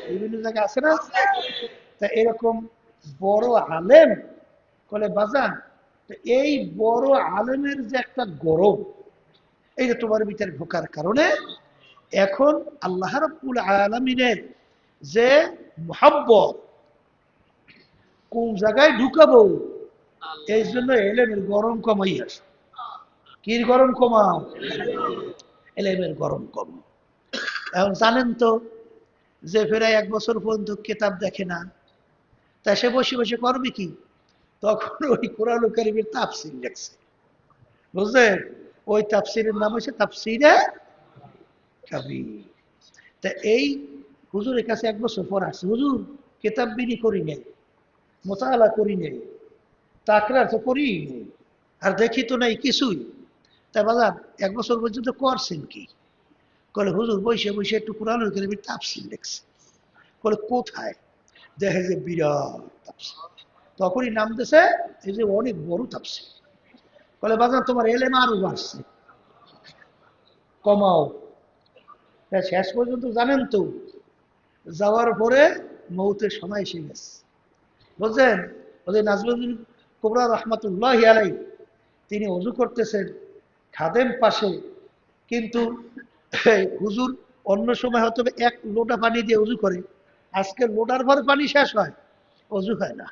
বিভিন্ন জায়গায় আছে না? তা এরকম বড় আলেম। কলে বাজান এই বড় আলেমের যে একটা গরম, এই যে তোমার ভিতরে ঢোকার কারণে এখন আল্লাহ রাব্বুল আলামিনের যে মুহাব্বত কোন জায়গায় ঢুকাবো, এই জন্য এলেমের গরম কমাই আসে। কি গরম কমাও? এলেমের গরম কম। এখন জানেন তো যে প্রায় 1 বছর পর্যন্ত কিতাব দেখে না, তা সে বসে বসে করবে কি? তখন ওই কোরআন কারীমের তাফসীর লেখছে, বুঝলেন? ওই তাফসীরের নাম হচ্ছে তাফসীরে কাবীর। তা এই হুজুরের কাছে 1 বছর পর আসছে, হুজুর কিতাব বিনি করি নেই, মোতালা করি নেই, তাকরার তো করি নেই, আর দেখি তো নাই কিছুই। তাই বাজার 1 বছর পর্যন্ত করছেন কি? কলে হুজুর বসে বসে একটু কোরআন কারীমের তাফসীর লেখছে। বলে কোথায়? দেখে যে বিরাট তাফসীর। তখনই নাম দিয়েছে এই যে অনেক বড় তাফসীর। বলে বাজার তোমার এলেম আরো বাড়ছে, কমাও। শেষ পর্যন্ত জানেন তো যাওয়ার পরে মৌতের সময় এসে গেছে, বুঝলেন? ওদের নাজমুল কুবরা রহমাতুল্লাহ আলাইহি তিনি ওযু করতেছেন, খাদেম পাশে, কিন্তু হুজুর অন্য সময় হয়তো 1 লোটা পানি দিয়ে ওযু করে, আজকে লোটার পরে পানি শেষ হয়, ওযু হয় না।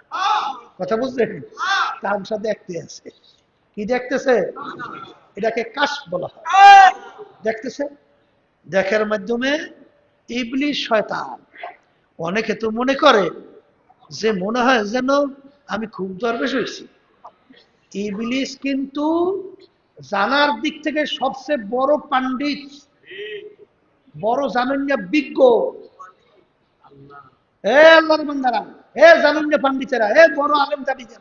কথা বুঝলেন? তামসা দেখতে আছে। কি দেখতেছে? এটাকে কাশফ বলা হয়। দেখতেছে, দেখার মাধ্যমে ইবলিস শয়তান। অনেকে তো মনে করে যে মনে হয় যেন আমি খুব দরবেশ হয়েছি। ইবলিস কিন্তু জানার দিক থেকে সবচেয়ে বড় পণ্ডিত, বড় জানেন বিজ্ঞ। হে আল্লাহর বান্দারা, হে জানেন পণ্ডিতেরা, হে বড় আলেম জাতিরা,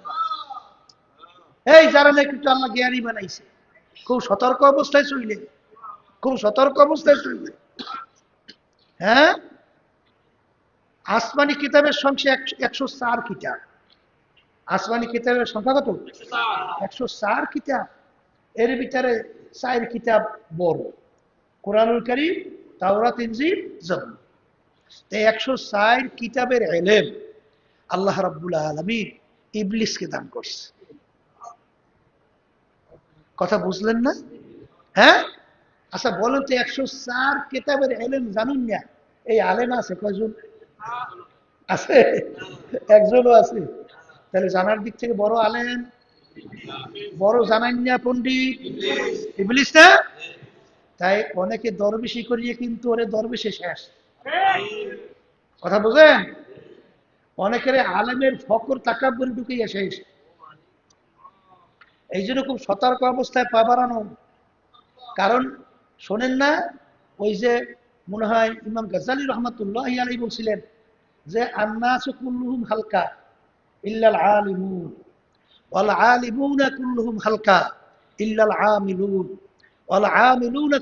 এই যারা নাকি আল্লাহ জ্ঞানী বানাইছে, খুব সতর্ক অবস্থায় চললে, খুব সতর্ক অবস্থায় চললে। হ্যাঁ, আসমানি কিতাবের সংখ্যা 104 কিতাব। আসমানি কিতাবের সংখ্যা কত? 104 কিতাব। এর ভিতরে 4 কিতাব বড়, কোরআনুল কারীম, তাওরাত, ইনজিল, জাবুর। এই 104 কিতাবের ইলম আল্লাহ রাব্বুল আলামিন ইবলিসকে দান করছে। কথা বুঝলেন না? হ্যাঁ, আচ্ছা বলেন তো 104 কিতাবের ইলম জানুন না, এই আলেম আছে কয়জন? আছে? একজনও আছে? তাহলে জানার দিক থেকে বড় আলেম, বড় জানান্যা পণ্ডিত ইবলিস না? তাই অনেকে দরবেশি করিয়ে কিন্তু ওরে দরবেশে শেষ। কথা বুঝেন? অনেকের আলেমের ফকর তাকাব্বুর ঢুকিয়ে শেষ। এই জন্য খুব সতর্ক অবস্থায় পা বাড়ানো। কারণ শোনেন না, ওই যে মনে হয় ইমাম গাজ্জালী রহমাতুল্লাহ আলাইহি বলছিলেন যে আন্নাসু কুল্লুহুম হালকা ইল্লাল আলিমুন ওয়াল আলিমুনা কুল্লুহুম হালকা ইল্লাল আমিলুন ওয়াল আমিলুনা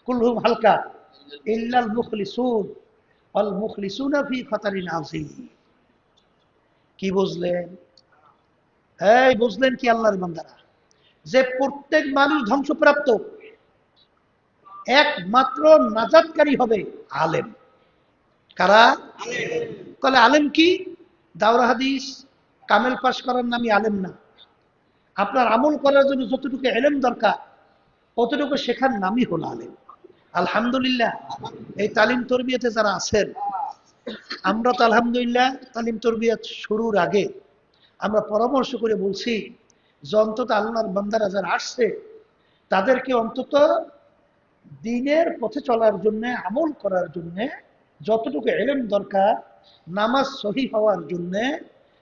কুল্লুহুম হালকা ইল্লাল মুখলিসুন ওয়াল মুখলিসুনা ফি খাতারিন আযীম। কি বুঝলেন? এই বুঝলেন কি আল্লাহর বান্দারা, যে প্রত্যেক মানুষ ধ্বংসপ্রাপ্ত, একমাত্র নাজাতকারী হবে আলেম। কারা? তাহলে আলেম কি? দাওরা হাদিস কামেল পাশ করার নামই আলেম না। আপনার আমল করার জন্য যতটুকু ইলম দরকার ততটুকু শেখার নামই হলো আলেম। আলহামদুলিল্লাহ, এই তালিম তরবিয়তে যারা আছেন আমরা তো আলহামদুলিল্লাহ তালিম তরবিয়ত শুরুর আগে আমরা পরামর্শ করে বলছি যে অন্তত আল্লাহর বান্দারা যারা আসছে তাদেরকে অন্তত দ্বীনের পথে চলার জন্য, আমল করার জন্য যতটুকু ইলম দরকার, নামাজ সহি হওয়ার জন্য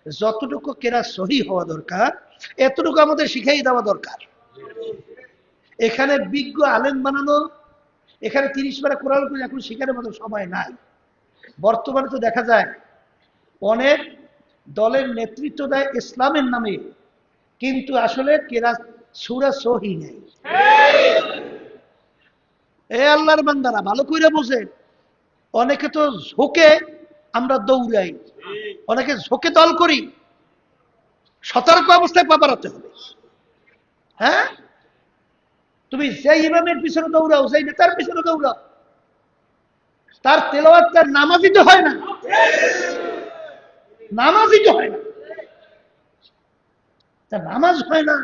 যতটুকু কেরাত সহি হওয়া দরকার, এতটুকু আমাদের শিখাই দেওয়া দরকার। এখানে বিজ্ঞ আলেম বানানো, এখানে 30 বার কোরআন করে এখন শিখানোর মতো সময় নাই। বর্তমানে তো দেখা যায় অনেক দলের নেতৃত্ব দেয় ইসলামের নামে, কিন্তু আসলে কেরাত সূরা সহি নেই। এ আল্লাহর বান্দারা ভালো করে বোঝেন, অনেকে তো ঝোঁকে আমরা দৌড়াই, অনেকে ঝোঁকে দল করি। সতর্ক অবস্থায় পা বাড়াতে হবে। হ্যাঁ, তুমি যে ইমামের পিছনে দৌড়াও, যেই নেতার পিছনে দৌড়াও, তার তেলাওয়াত তার নামাজই তো হয় না, নামাজই তো হয় না, তার নামাজ হয় না।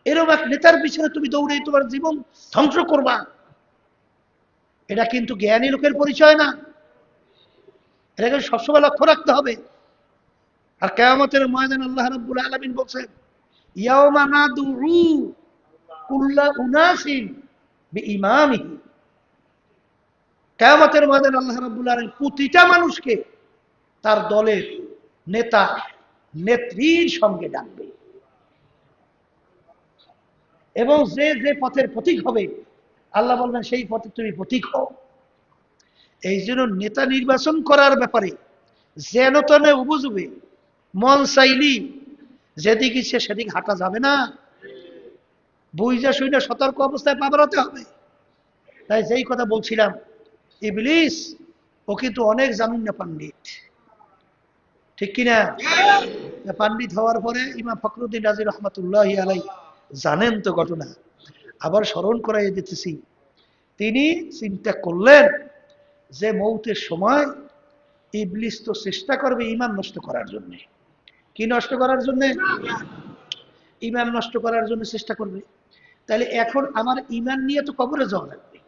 এরকম এক নেতার পিছনে তুমি দৌড়ে তোমার জীবন ধ্বংস করবা, এটা কিন্তু জ্ঞানী লোকের পরিচয় না। এটাকে সবসময় লক্ষ্য রাখতে হবে। আর কিয়ামতের ময়দানে আল্লাহ রাব্বুল আলামিন বলছেন, ইয়াওমা নাদউ কুল্লা উনাসিন বিইমামিহি। কিয়ামতের ময়দানে আল্লাহ রাব্বুল আলামিন প্রতিটা মানুষকে তার দলের নেতা নেত্রীর সঙ্গে ডাকবে, এবং যে যে পথের প্রতীক হবে আল্লাহ বলবেন সেই পথে তুমি প্রতীক হও। এই জন্য নেতা নির্বাচন করার ব্যাপারে যেন তেন উপযোগে মন চাইলি যেদিক ইচ্ছে সেদিক হাঁটা যাবে না। বুঝা শুনে সতর্ক অবস্থায় পা বাড়াতে হবে। তাই যেই কথা বলছিলাম, ইবলিস ও কিন্তু অনেক জানেন না পণ্ডিত, ঠিক কিনা? পণ্ডিত হওয়ার পরে ইমাম ফখরুদ্দিন রাজি রহমাতুল্লাহি আলাইহি জানেন তো ঘটনা, আবার স্মরণ করাই দিতেছি। তিনি চিন্তা করলেন যে মৌতের সময় ইবলিস তো চেষ্টা করবে ঈমান নষ্ট করার জন্য। কি নষ্ট করার জন্য? ঈমান নষ্ট করার জন্য চেষ্টা করবে। তাহলে এখন আমার ঈমান নিয়ে তো কবরে যাওয়া লাগবে।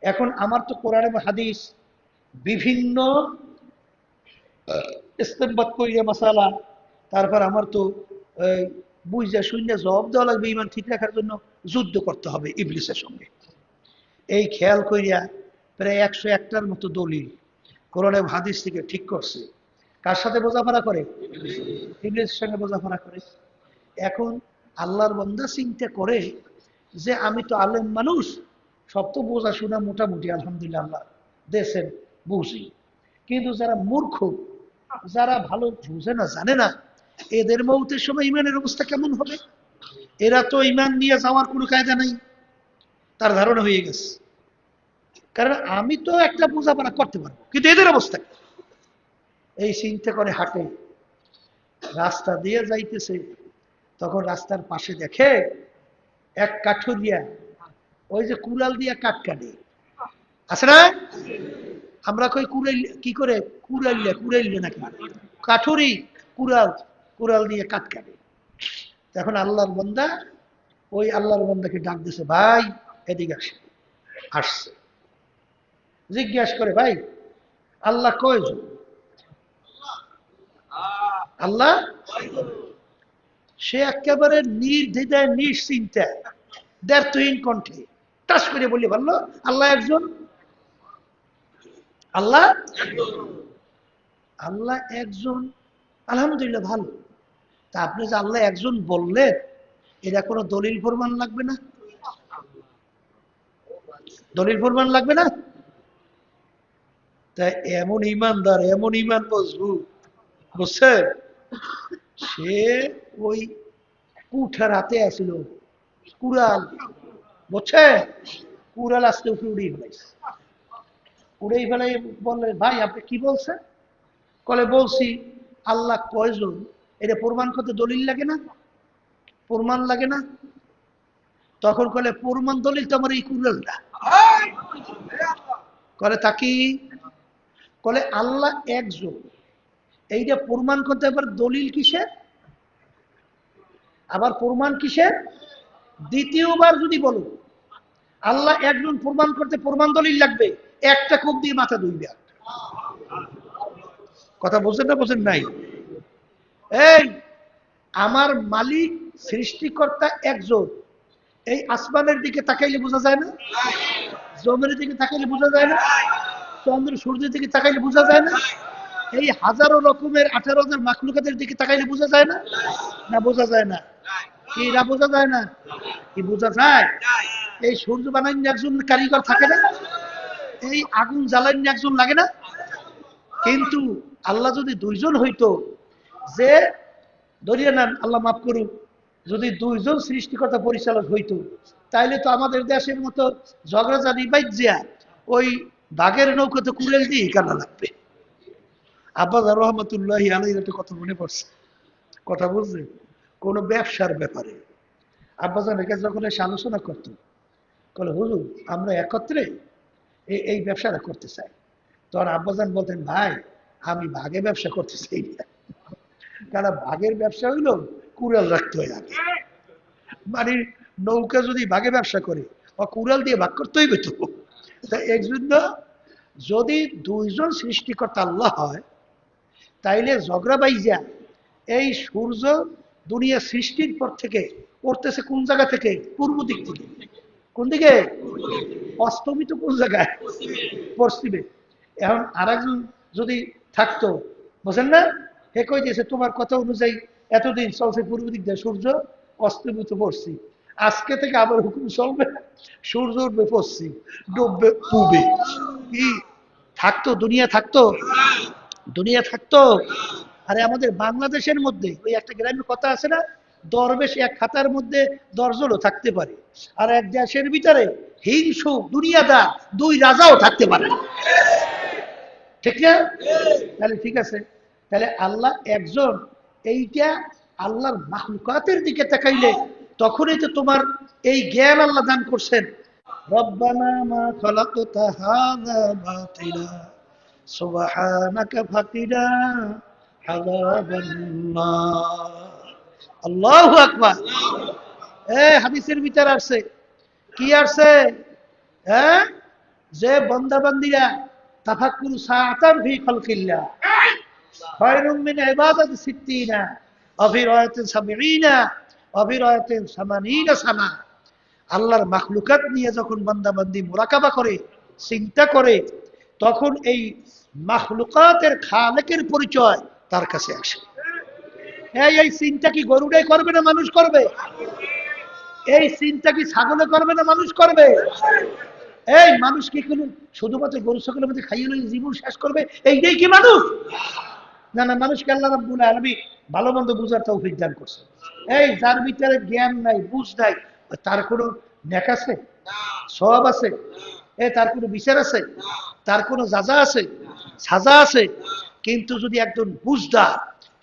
এখন আমার তো কোরআন এবং হাদিস বিভিন্ন ইস্তেমবাদ কইরা মাসালা, তারপর আমার তো বুঝা শূন্য জবাব দেওয়া লাগবে। ঈমান ঠিক রাখার জন্য যুদ্ধ করতে হবে ইবলিসের সঙ্গে। এই খেয়াল করিয়া প্রায় 101টার মতো দলিল কোরআন এবং হাদিস থেকে ঠিক করছে। কার সাথে বোঝাপড়া করে? ইবলিসের সঙ্গে বোঝাপড়া করে। এখন আল্লাহর বান্দা চিন্তা করে যে আমি তো আলেম মানুষ, সব তো বোঝা শোনা মোটামুটি আলহামদুলিল্লাহ আল্লাহ দেশের বুঝি, কিন্তু যারা মূর্খ, যারা ভালো বুঝে না, জানে না, এদের মৌতের সময় ইমানের অবস্থা কেমন হবে? এরা তো ইমান নিয়ে যাওয়ার কোনো কায়দা নাই, তার ধারণা হয়ে গেছে। কারণ আমি তো একটা বোঝাপড়া করতে পারবো, কিন্তু এদের অবস্থা কি? এই চিন্তা করে হাঁটে, রাস্তা দিয়ে যাইতেছে, তখন রাস্তার পাশে দেখে এক কাঠুরিয়া, ওই যে কুড়াল দিয়া কাঠ কাটে, আছে না? আমরা কই কুড়াইল, কি করে কুড়াইলে, কুড়াইলে নাকি কাঠুরি, কুড়াল, কুড়াল দিয়ে কাঠ কাটে। এখন আল্লাহর বান্দা ওই আল্লাহর বান্দাকে ডাক দিছে, ভাই এদিকে আসে। আসছে, জিজ্ঞাসা করে, ভাই আল্লাহ কয়জন? আল্লাহ? সে একেবারে নির্দ্বিধায় নিশ্চিন্তা দ্ব্যর্থহীন কণ্ঠে টাস করে বলে বলল, আল্লাহ একজন। আল্লাহ? আল্লাহ একজন, আলহামদুলিল্লাহ ভালো। তা আপনি যে আল্লাহ একজন বললেন, এটা কোনো দলিল প্রমাণ লাগবে না? দলিল প্রমাণ লাগবে না? তাই এমন ইমানদার, এমন ইমান মজবুত, বুঝছেন? সে ওই কুঠার হাতে আসিল কুড়াল, বুঝছে? কুড়াল আসতে উঠে উড়িয়ে ফেলাইছে। উড়েই ফেলাই বললেন, ভাই আপনি কি বলছেন? কলে বলছি আল্লাহ কয়জন, এটা প্রমাণ করতে দলিল লাগে না? প্রমাণ লাগে না? তখন কলে প্রমাণ দলিল তো আমার এই কুড়ালটা। কলে তাকি, কলে আল্লাহ একজন, এইটা প্রমাণ করতে আবার দলিল কিসের? আবার প্রমাণ কিসের? দ্বিতীয়বার যদি বলো আল্লাহ একজন প্রমাণ করতে প্রমাণ দলিল লাগবে, একটা কোপ দিয়ে মাথা ধুইবে। কথা বোঝেন না বোঝেন নাই? এই আমার মালিক সৃষ্টিকর্তা একজন, এই আসমানের দিকে তাকাইলে বোঝা যায় না? জমিনের দিকে তাকাইলে বোঝা যায় না? চন্দ্র সূর্যের দিকে তাকাইলে বোঝা যায় না? এই হাজারো রকমের 18,000 মাখলুকাতের দিকে তাকাইলে বোঝা যায় না? না বোঝা যায় না? কি না বোঝা যায় না? কি বোঝা যায়? এই সূর্য বানাইনি একজন কারিগর থাকে না? এই আগুন জ্বালাইনি একজন লাগে না? কিন্তু আল্লাহ যদি দুইজন হইতো, যে ধরিয়ে নেন আল্লাহ মাফ করুন, যদি দুইজন সৃষ্টিকর্তা পরিচালক হইতো, তাইলে তো আমাদের দেশের মতো ঝগড়াঝাড়ি বাইজিয়া ওই বাঘের নৌকাতে কুড়েল দিয়ে কানা লাগবে। আব্বাস রহমতুল্লাহ আলাইহির একটা কথা মনে পড়ছে, কথা বুঝলেন? কোনো ব্যবসার ব্যাপারে আব্বাজান একে যখন এসে আলোচনা করতো, বলে হুজুর আমরা একত্রে এই ব্যবসাটা করতে চাই। তখন আব্বাজান বলতেন, ভাই আমি ভাগে ব্যবসা করতে চাই না, কারণ ভাগের ব্যবসা হইলো কুড়াল রাখতে হয় আগে। মানে নৌকা যদি ভাগে ব্যবসা করে বা কুড়াল দিয়ে ভাগ করতে হইবে তো। এই জন্য যদি দুইজন সৃষ্টিকর্তা আল্লাহ হয়, তাইলে ঝগড়া বাইজা এই সূর্য দুনিয়া সৃষ্টির পর থেকে উঠতেছে কোন জায়গা থেকে? পূর্ব দিক থেকে। কোন দিকে? অস্তমিত কোন জায়গায়? পশ্চিমে। এখন আর একজন যদি থাকতো, বুঝেন না, হে কই দিয়েছে তোমার কথা অনুযায়ী এতদিন চলছে পূর্ব দিক দিয়ে, সূর্য অস্তমিত পশ্চিম, আজকে থেকে আবার হুকুম চলবে সূর্য উঠবে পশ্চিম, ডুববে পূবে। কি থাকতো? দুনিয়া থাকতো? দুনিয়া থাকতো? আরে আমাদের বাংলাদেশের মধ্যে ওই একটা গ্রামের কথা আছে না, দরবেশ এক খাতার মধ্যে 10 জনও থাকতে পারে, আর এক দেশের ভিতরে হিংসু দুনিয়াদার 2 রাজাও থাকতে পারে না। ঠিক না? তাহলে ঠিক আছে, তাহলে আল্লাহ একজন, এইটা আল্লাহর মাখলুকাতের দিকে তাকাইলে তখনই তো তোমার এই জ্ঞান আল্লাহ দান করছেন। রব্বানা মা খালাকতা হাযা বাতিলা সুবহানাকা ফাকিনা আযাবান নার। আল্লাহু আকবার। হাদিসের ভিতর আসছে, কি আসছে? হ্যাঁ, যে বান্দা বান্দীরা তাফাক্কুরু সাআতান ফি খালকিল্লাহ খায়রুম মিন ইবাদাতি 60 অফি রায়াতিন 70 অফি রায়াতিন 80 সানা। আল্লাহর মাখলুকাত নিয়ে যখন বান্দা বান্দী মুরাকাবা করে, চিন্তা করে, তখন এই মাখলুকাতের খালেকের পরিচয় তার কাছে আসে। এই চিন্তা কি গরুটাই করবে না মানুষ করবে? এই চিন্তা কি ছাগলে করবে না মানুষ করবে? এই মানুষ কি কোনো শুধুমাত্র গরু ছাগলের মধ্যে খাইয়ে লইলে জীবন শেষ করবে এইটাই কি মানুষ? না না, মানুষকে আল্লাহ রাব্বুল আলামিন ভালো মন্দ বুঝার তৌফিক দান করছে। এই যার ভিতরে জ্ঞান নাই, বুঝ নাই, তার কোনো নেক আছে? সওয়াব আছে? তার কোনো বিচার আছে? তার কোনো যাজা আছে? সাজা আছে? কিন্তু যদি একজন বুঝদার,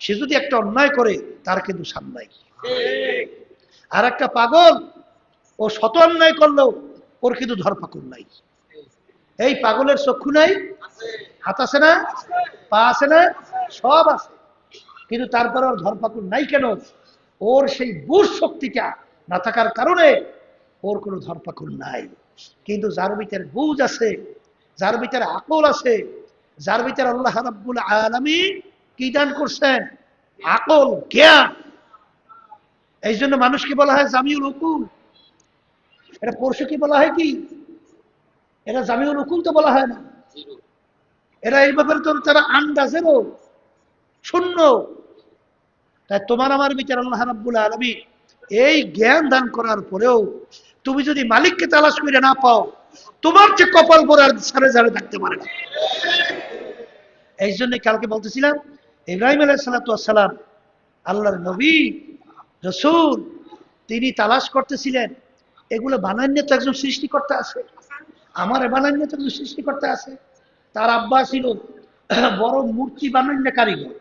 সে যদি একটা অন্যায় করে, তার কিন্তু সামলাই। আর একটা পাগল, ও শত অন্যায় করলেও ওর কিন্তু ধরপাকড় নাই। এই পাগলের চক্ষু নাই? হাত আছে না? পা আছে না? সব আছে, কিন্তু তারপরে ওর ধরপাকড় নাই কেন? ওর সেই বুঝ শক্তিটা না থাকার কারণে ওর কোনো ধরপাকড় নাই। কিন্তু যার ভিতরে বুঝ আছে, যার ভিতরে আকল আছে, যার ভিতরে আল্লাহ রাব্বুল আলামিন কি দান করছেন? আকল, জ্ঞান। এই জন্য মানুষকে বলা হয় জামিউল উকুল। এটা পরশু কি বলা হয় কি? এটা জামিউল উকুল তো বলা হয় না। এরা এই ব্যাপারে তো তারা আন্দাজেরও শূন্য। তাই তোমার আমার ভিতরে আল্লাহ রাব্বুল আলামিন এই জ্ঞান দান করার পরেও তুমি যদি মালিককে তালাশ করে না পাও, তোমার যে কপাল পরে আর সাড়ে ঝাড়ে থাকতে পারে না। এই জন্য কালকে বলতেছিলাম, ইব্রাহিম আলাইহিস সালাম আল্লাহর নবী রাসূল, তিনি তালাশ করতেছিলেন এগুলো বানান্য তো একজন সৃষ্টিকর্তা আছে, আমার বানান্য তো একজন সৃষ্টিকর্তা আছে। তার আব্বা ছিল বড় মূর্তি বানান্য কারিগর,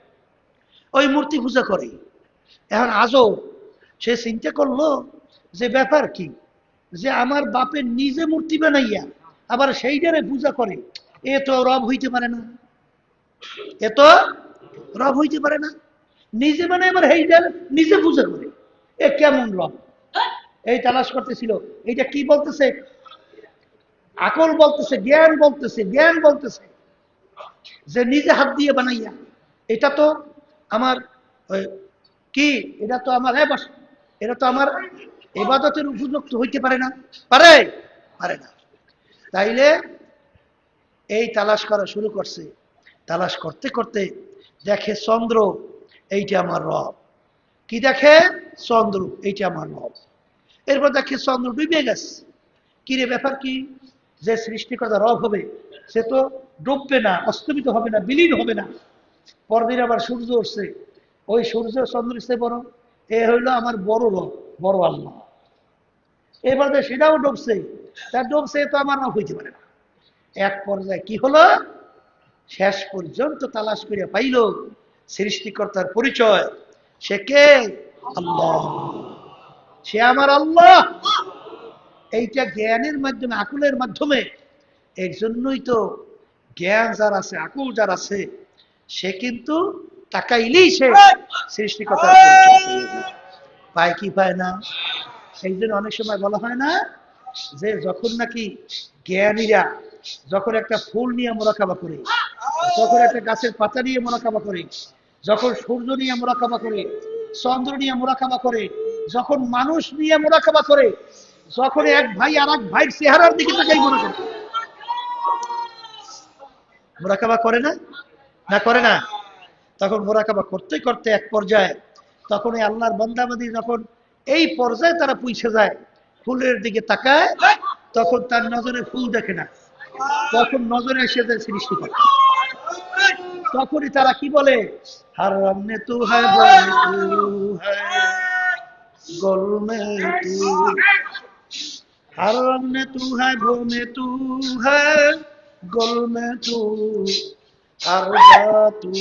ওই মূর্তি পূজা করে। এখন আজও সে চিন্তা করলো যে ব্যাপার কি, যে আমার বাপের নিজে মূর্তি বানাইয়া আবার সেইটারে পূজা করে, এ তো রব হইতে পারে না, এ তো রব হইতে পারে না। নিজে বানায় আবার সেইটার নিজে পূজা করে, এ কেমন রব? এই তালাশ করতেছিল। এইটা কি বলতেছে? আকল বলতেছে, জ্ঞান বলতেছে, জ্ঞান বলতেছে যে নিজে হাত দিয়ে বানাইয়া এটা তো আমার কি, এটা তো আমার এটা তো আমার ইবাদতের উপযুক্ত হইতে পারে না, পারে পারে না। তাইলে এই তালাশ করা শুরু করছে। তালাশ করতে করতে দেখে চন্দ্র, এইটা আমার রব। কি দেখে? চন্দ্র, এইটা আমার রব। এরপর দেখে চন্দ্র ডুবে গেছে। কি রে, ব্যাপার কি? যে সৃষ্টিকর্তা রব হবে সে তো ডুববে না, অস্তমিত হবে না, বিলীন হবে না। পরদিন আবার সূর্য উঠছে, ওই সূর্য চন্দ্র সে বড়, এ হইল আমার বড় রব, বড় আল্লাহ। এবার সেটাও ডুবছে, তার ডুবছে, তো আমার রব হইতে পারে না। এক পর্যায়ে কি হলো, শেষ পর্যন্ত তালাশ করে পাইল সৃষ্টিকর্তার পরিচয়। সে কে? আল্লাহ। সে আমার আল্লাহ। এইটা জ্ঞানের মাধ্যমে, আকুলের মাধ্যমে। এর জন্যই তো জ্ঞান যার আছে, আকুল যার আছে, সে কিন্তু তাকাইলেই সে সৃষ্টিকর্তার পরিচয় পায়। কি পায় না? সেই জন্য অনেক সময় বলা হয় না যে যখন নাকি জ্ঞানীরা যখন একটা ফুল নিয়ে মোরাকাবা করে, যখন একটা গাছের পাতা নিয়ে মোরাকাবা করে, যখন সূর্য নিয়ে মোরাকাবা করে, চন্দ্র নিয়ে মোরাকাবা করে, যখন মানুষ নিয়ে মোরাকাবা করে, যখন এক ভাই আর এক ভাইয়ের চেহারার দিকে তাকাই মোরাকাবা করে না, না করে না? তখন মোরাকাবা করতে করতে এক পর্যায়ে তখন এই আল্লাহর বান্দাবান্দি যখন এই পর্যায়ে তারা পৌঁছে যায়, ফুলের দিকে তাকায়, তখন তার নজরে ফুল দেখে না, তখন নজরে এসে যায় সৃষ্টি করে। তখনই তারা কি বলে, হার রামনে তু হ্যায় গোল মে তু, हर रंग में तू है, भो में तू है, गुल में तू, हर बात तू,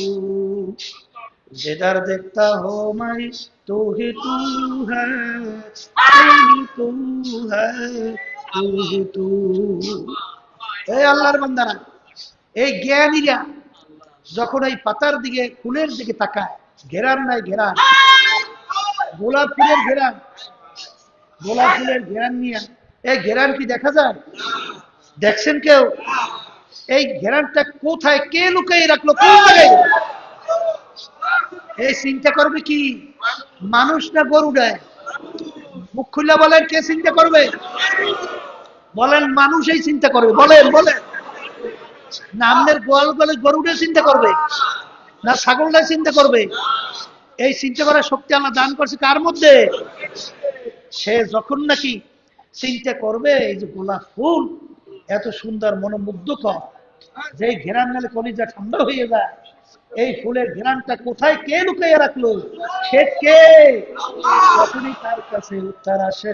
जिधर देखता हो मैं तू ही तू है, तू है, तू ही तू। এই আল্লাহর বান্দারা, এই জ্ঞানীরা যখন এই পাতার দিকে, ফুলের দিকে তাকায়, ঘেরান নাই ঘেরান, গোলাপ ফুলের ঘেরান, গোলাপ ফুলের ঘেরান নিয়ে, এই ঘেরান কি দেখা যায়? দেখছেন কেউ? এই ঘেরানটা কোথায় কে লুকিয়ে রাখলো, কোন জায়গায়? এই চিন্তা করবে কি মানুষ না গরু দেয়? মুখ খুলে বলেন, কে চিন্তা করবে? বলেন, মানুষ এই চিন্তা করবে? বলেন বলেন। না আমাদের গোয়াল গলে গরুটা চিন্তা করবে, না ছাগলটা চিন্তা করবে? এই চিন্তা করার শক্তি আল্লাহ দান করছে কার মধ্যে? সে যখন নাকি চিন্তা করবে, এই যে গোলাপ ফুল এত সুন্দর মনোমুগ্ধকর, যে ঘেরান গেলে কলিজা ঠান্ডা হয়ে যায়, এই ফুলের ঘেরানটা কোথায় কে লুকিয়ে রাখলো, সে কে? যখনই তার কাছে উত্তর আসে,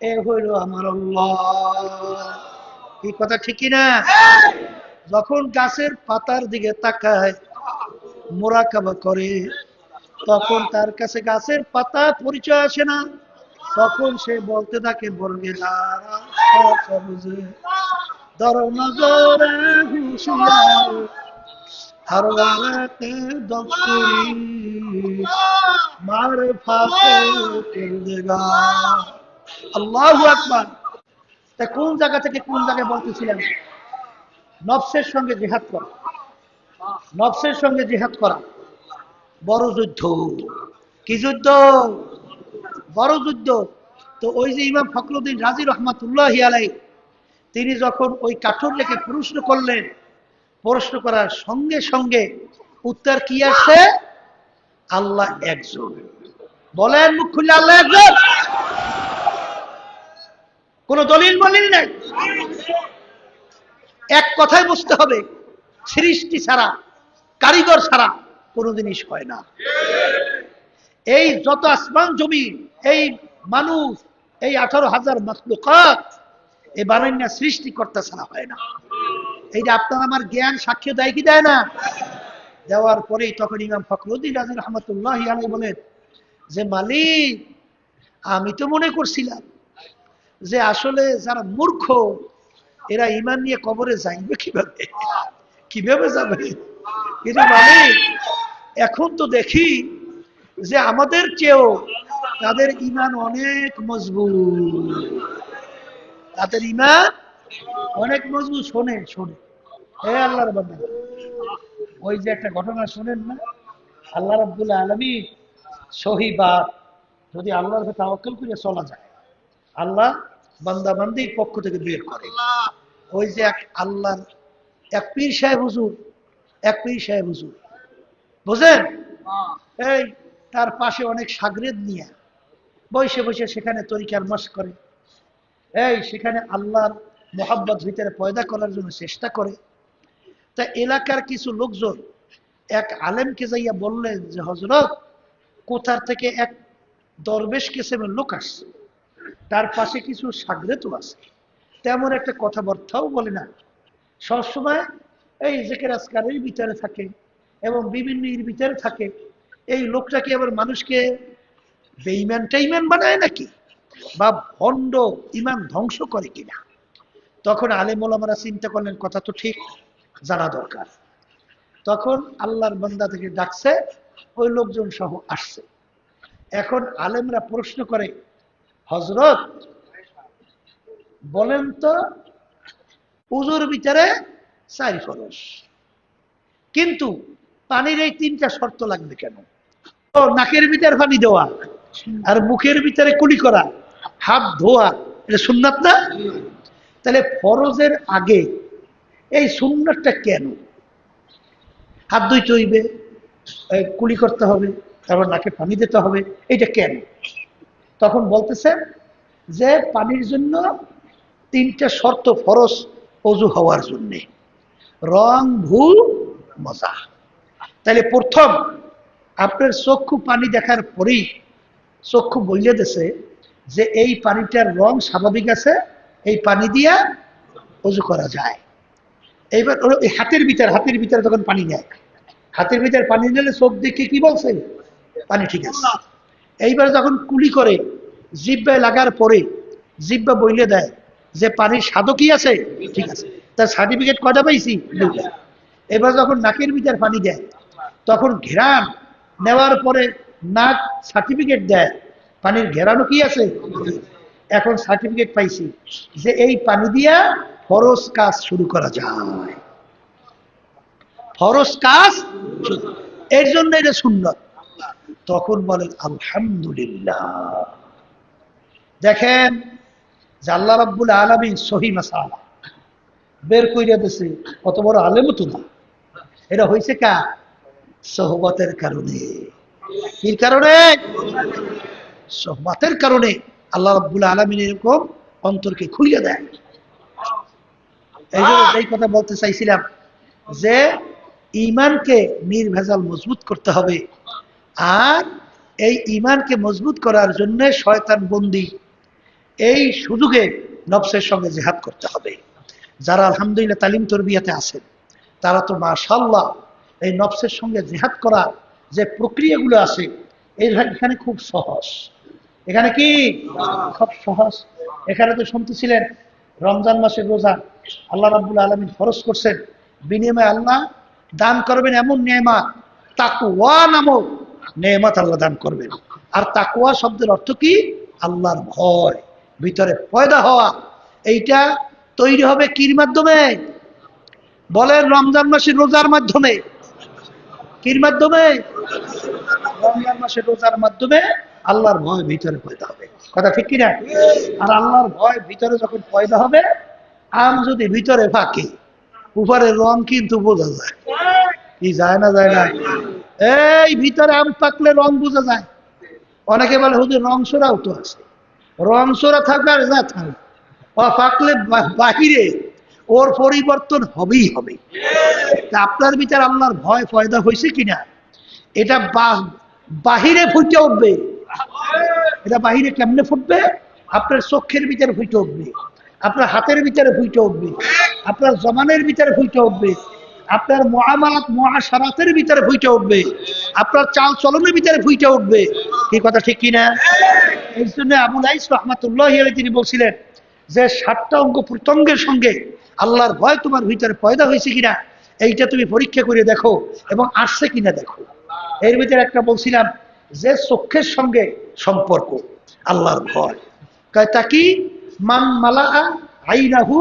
এ হইল আমার আল্লাহ। এই কথা ঠিক কিনা? যখন গাছের পাতার দিকে তাকায়, মোরাকাবা করে, তখন তার কাছে গাছের পাতা পরিচয় আসে না, তখন সে বলতে থাকে, বলবে ধরো নজরে হুঁশিয়ার, हर वारते दफ्तरी मारे फाते कर देगा। আল্লাহু আকবার। তা কোন জায়গা থেকে কোন জায়গায় বলতেছিলেন? নফসের সঙ্গে জিহাদ করা, নফসের সঙ্গে জিহাদ করা বড় যুদ্ধ। কি যুদ্ধ? বড় যুদ্ধ। তো ওই যে ইমাম ফখরুদ্দিন রাজি রহমাতুল্লাহি আলাইহি, তিনি যখন ওই কাঠুরটাকে প্রশ্ন করলেন, প্রশ্ন করার সঙ্গে সঙ্গে উত্তর কি আসছে? আল্লাহ একজন। বলেন মুখ খুলে, আল্লাহ একজন। কোন দলিল মলিল নাই, এক কথাই বুঝতে হবে, সৃষ্টি ছাড়া, কারিগর ছাড়া কোন জিনিস হয় না। এই যত আসমান জমিন, এই মানুষ, এই 18,000 মাখলুকাত, এই বানাইনা সৃষ্টিকর্তা ছাড়া হয় না। এইটা আপনার আমার জ্ঞান সাক্ষ্য দেয় কি দেয় না? দেওয়ার পরেই তখন ইমাম ফখরুদ্দিন রাজি রহমাতুল্লাহি আলাইহি বলেন যে, মালিক, আমি তো মনে করছিলাম যে আসলে যারা মূর্খ এরা ঈমান নিয়ে কবরে যাইবে কিভাবে, কিভাবে যাবে? কিন্তু মালিক, এখন তো দেখি যে আমাদের চেয়েও তাদের ঈমান অনেক মজবুত, তাদের ঈমান অনেক মজবুত। শোনে শোনে, হে আল্লাহর বান্দা, ওই যে একটা ঘটনা শুনেন না, আল্লাহ রাব্বুল আলামিন সহিবাদ, যদি আল্লাহর উপর তাওয়াক্কুল করে চলা যায়, আল্লাহ বান্দা বান্দির পক্ষ থেকে বের করে। ওই যে এক আল্লাহর এক পীর সাহেব হুজুর, এক পীর সাহেব হুজুর বুঝেন, এই তার পাশে অনেক সাগরেদ নিয়ে বসে বসে সেখানে তরিকার মাস করে, এই সেখানে আল্লাহর মোহাব্বত ভিতরে পয়দা করার জন্য চেষ্টা করে। তা এলাকার কিছু লোকজন এক আলেমকে যাইয়া বললেন যে হযরত, কোথার থেকে এক দরবেশ কিসেমের লোক আসছে, তার পাশে কিছু সাগরেদও আছে, তেমন একটা কথাবার্তাও বলে না, সবসময় এই জিকির আজকারের ভিতরে থাকে এবং বিভিন্ন এর ভিতরে থাকে। এই লোকটাকে আবার মানুষকে বেঈমান টাইমান বানায় নাকি, বা ভণ্ড ইমান ধ্বংস করে কিনা? তখন আলেম ওলামারা চিন্তা করলেন কথা তো ঠিক, জানা দরকার। তখন আল্লাহর বান্দা থেকে ডাকছে, ওই লোকজন সহ আসছে। এখন আলেমরা প্রশ্ন করে, হযরত বলেন তো, উজুর ভিতরে 4 ফরজ, কিন্তু পানির এই 3টা শর্ত লাগবে কেন? ও নাকের ভিতরে পানি দেওয়া, আর মুখের ভিতরে কুলি করা, হাত ধোয়া, এটা সুন্নাত না? তাহলে ফরজের আগে এই সুন্নাতটা কেন? হাত ধুইতে হইবে, কুলি করতে হবে, তারপর নাকে পানি দিতে হবে, এটা কেন? তখন বলতেছে যে পানির জন্য 3টা শর্ত ফরজ ওযু হওয়ার জন্য, রং, ভু, মজা। তাহলে প্রথম আপনার চক্ষু পানি দেখার পরেই চক্ষু বইলে দিছে যে এই পানিটার রং স্বাভাবিক আছে, এই পানি দিয়া ওযু করা যায়। এইবার হাতের ভিতরে যখন পানি নেয়, হাতের ভিতরে পানি নিলে চোখ দেখে কি বলছে, পানি ঠিক আছে। এইবার যখন কুলি করে জিহ্বায় লাগার পরে জিহ্বা বইলে দেয় যে পানির স্বাদও কি আছে, ঠিক আছে, তার সার্টিফিকেট কয়টা পাইছি, 2টা। এবার যখন নাকের ভিতরে পানি দেয়, তখন ঘেরান নেওয়ার পরে নাক সার্টিফিকেট দেয় পানির ঘেরানো কি আছে। এখন সার্টিফিকেট পাইছি যে এই পানি দিয়া ফরজ কাজ শুরু করা যায়, ফরজ কাজ, এর জন্য এটা সুন্নাত। তখন বলেন আলহামদুলিল্লাহ। দেখেন যে আল্লাহ রাব্বুল আলামিন সহি মাসালা বের কইরা দিয়েছে, কত বড় আলেম তো না, এটা হয়েছে কার? সোহবতের কারণে। কি কারণে? সোহবতের কারণে আল্লাহ রাব্বুল আলামিন এরকম অন্তরকে খুলিয়ে দেয়। এই কথা বলতে চাইছিলাম যে ঈমানকে নির্ভেজাল মজবুত করতে হবে, আর এই ঈমানকে মজবুত করার জন্য শয়তান বন্দী এই সুযোগে নফসের সঙ্গে জিহাদ করতে হবে। যারা আলহামদুলিল্লাহ তালিম তরবিয়াতে আছেন, তারা তো মাশাআল্লাহ এই নফসের সঙ্গে জিহাদ করা যে প্রক্রিয়াগুলো আছে এখানে খুব সহজ। এখানে কি খুব সহজ। এখানে তো শুনতেছিলেন রমজান মাসের রোজা আল্লাহ রাব্বুল আলামিন ফরজ করছেন, বিনিময়ে আল্লাহ দান করবেন এমন নেয়ামত, তাকওয়া নামক নেয়ামত আল্লাহ দান করবেন। আর তাকওয়া শব্দের অর্থ কি? আল্লাহর ভয় ভিতরে পয়দা হওয়া। এইটা তৈরি হবে কির মাধ্যমে? বলেন, রমজান মাসের রোজার মাধ্যমে। কির মাধ্যমে? রমজান মাসের রোজার মাধ্যমে আল্লাহর ভয় ভিতরে পয়দা হবে। কথা ঠিক কিনা? আর আল্লাহর ভয় ভিতরে যখন পয়দা হবে, আম যদি ভিতরে ফাঁকে, উপরে রং কিন্তু বোঝা যায়। কি যায় না? যায় না? এই ভিতরে আম পাকলে রং বোঝা যায়। অনেকে বলে হুজুর রং সোরাও তো আছে। রং সোরা থাকবে আর যা থাকবে, পাকলে বাহিরে ওর পরিবর্তন হবেই হবে। আপনার ভিতরে আল্লাহর ভয় পয়দা হয়েছে কিনা, এটা বাহিরে ফুটে উঠবে। এটা বাহিরে কেমনে ফুটবে? আপনার চোখের ভিতরে ফুটে উঠবে, আপনার হাতের ভিতরে ফুটে উঠবে, আপনার জমানের ভিতরে ফুটে উঠবে, আপনার মুআমালাত মুআশারাতের ভিতরে ফুটে উঠবে, আপনার চাল চলনের ভিতরে ফুটে উঠবে। কি কথা ঠিক কিনা? এই জন্য আবু লাইস রাহমাতুল্লাহি আলাইহি তিনি বলছিলেন যে 7টা অঙ্গ প্রত্যঙ্গের সঙ্গে আল্লাহর ভয় তোমার ভিতরে পয়দা হয়েছে কিনা এইটা তুমি পরীক্ষা করে দেখো এবং আসছে কিনা দেখো। এর ভিতরে একটা বলছিলাম যে চোখের সঙ্গে সম্পর্ক আল্লাহর ভয়। তা কি? মান মালা আইনাহু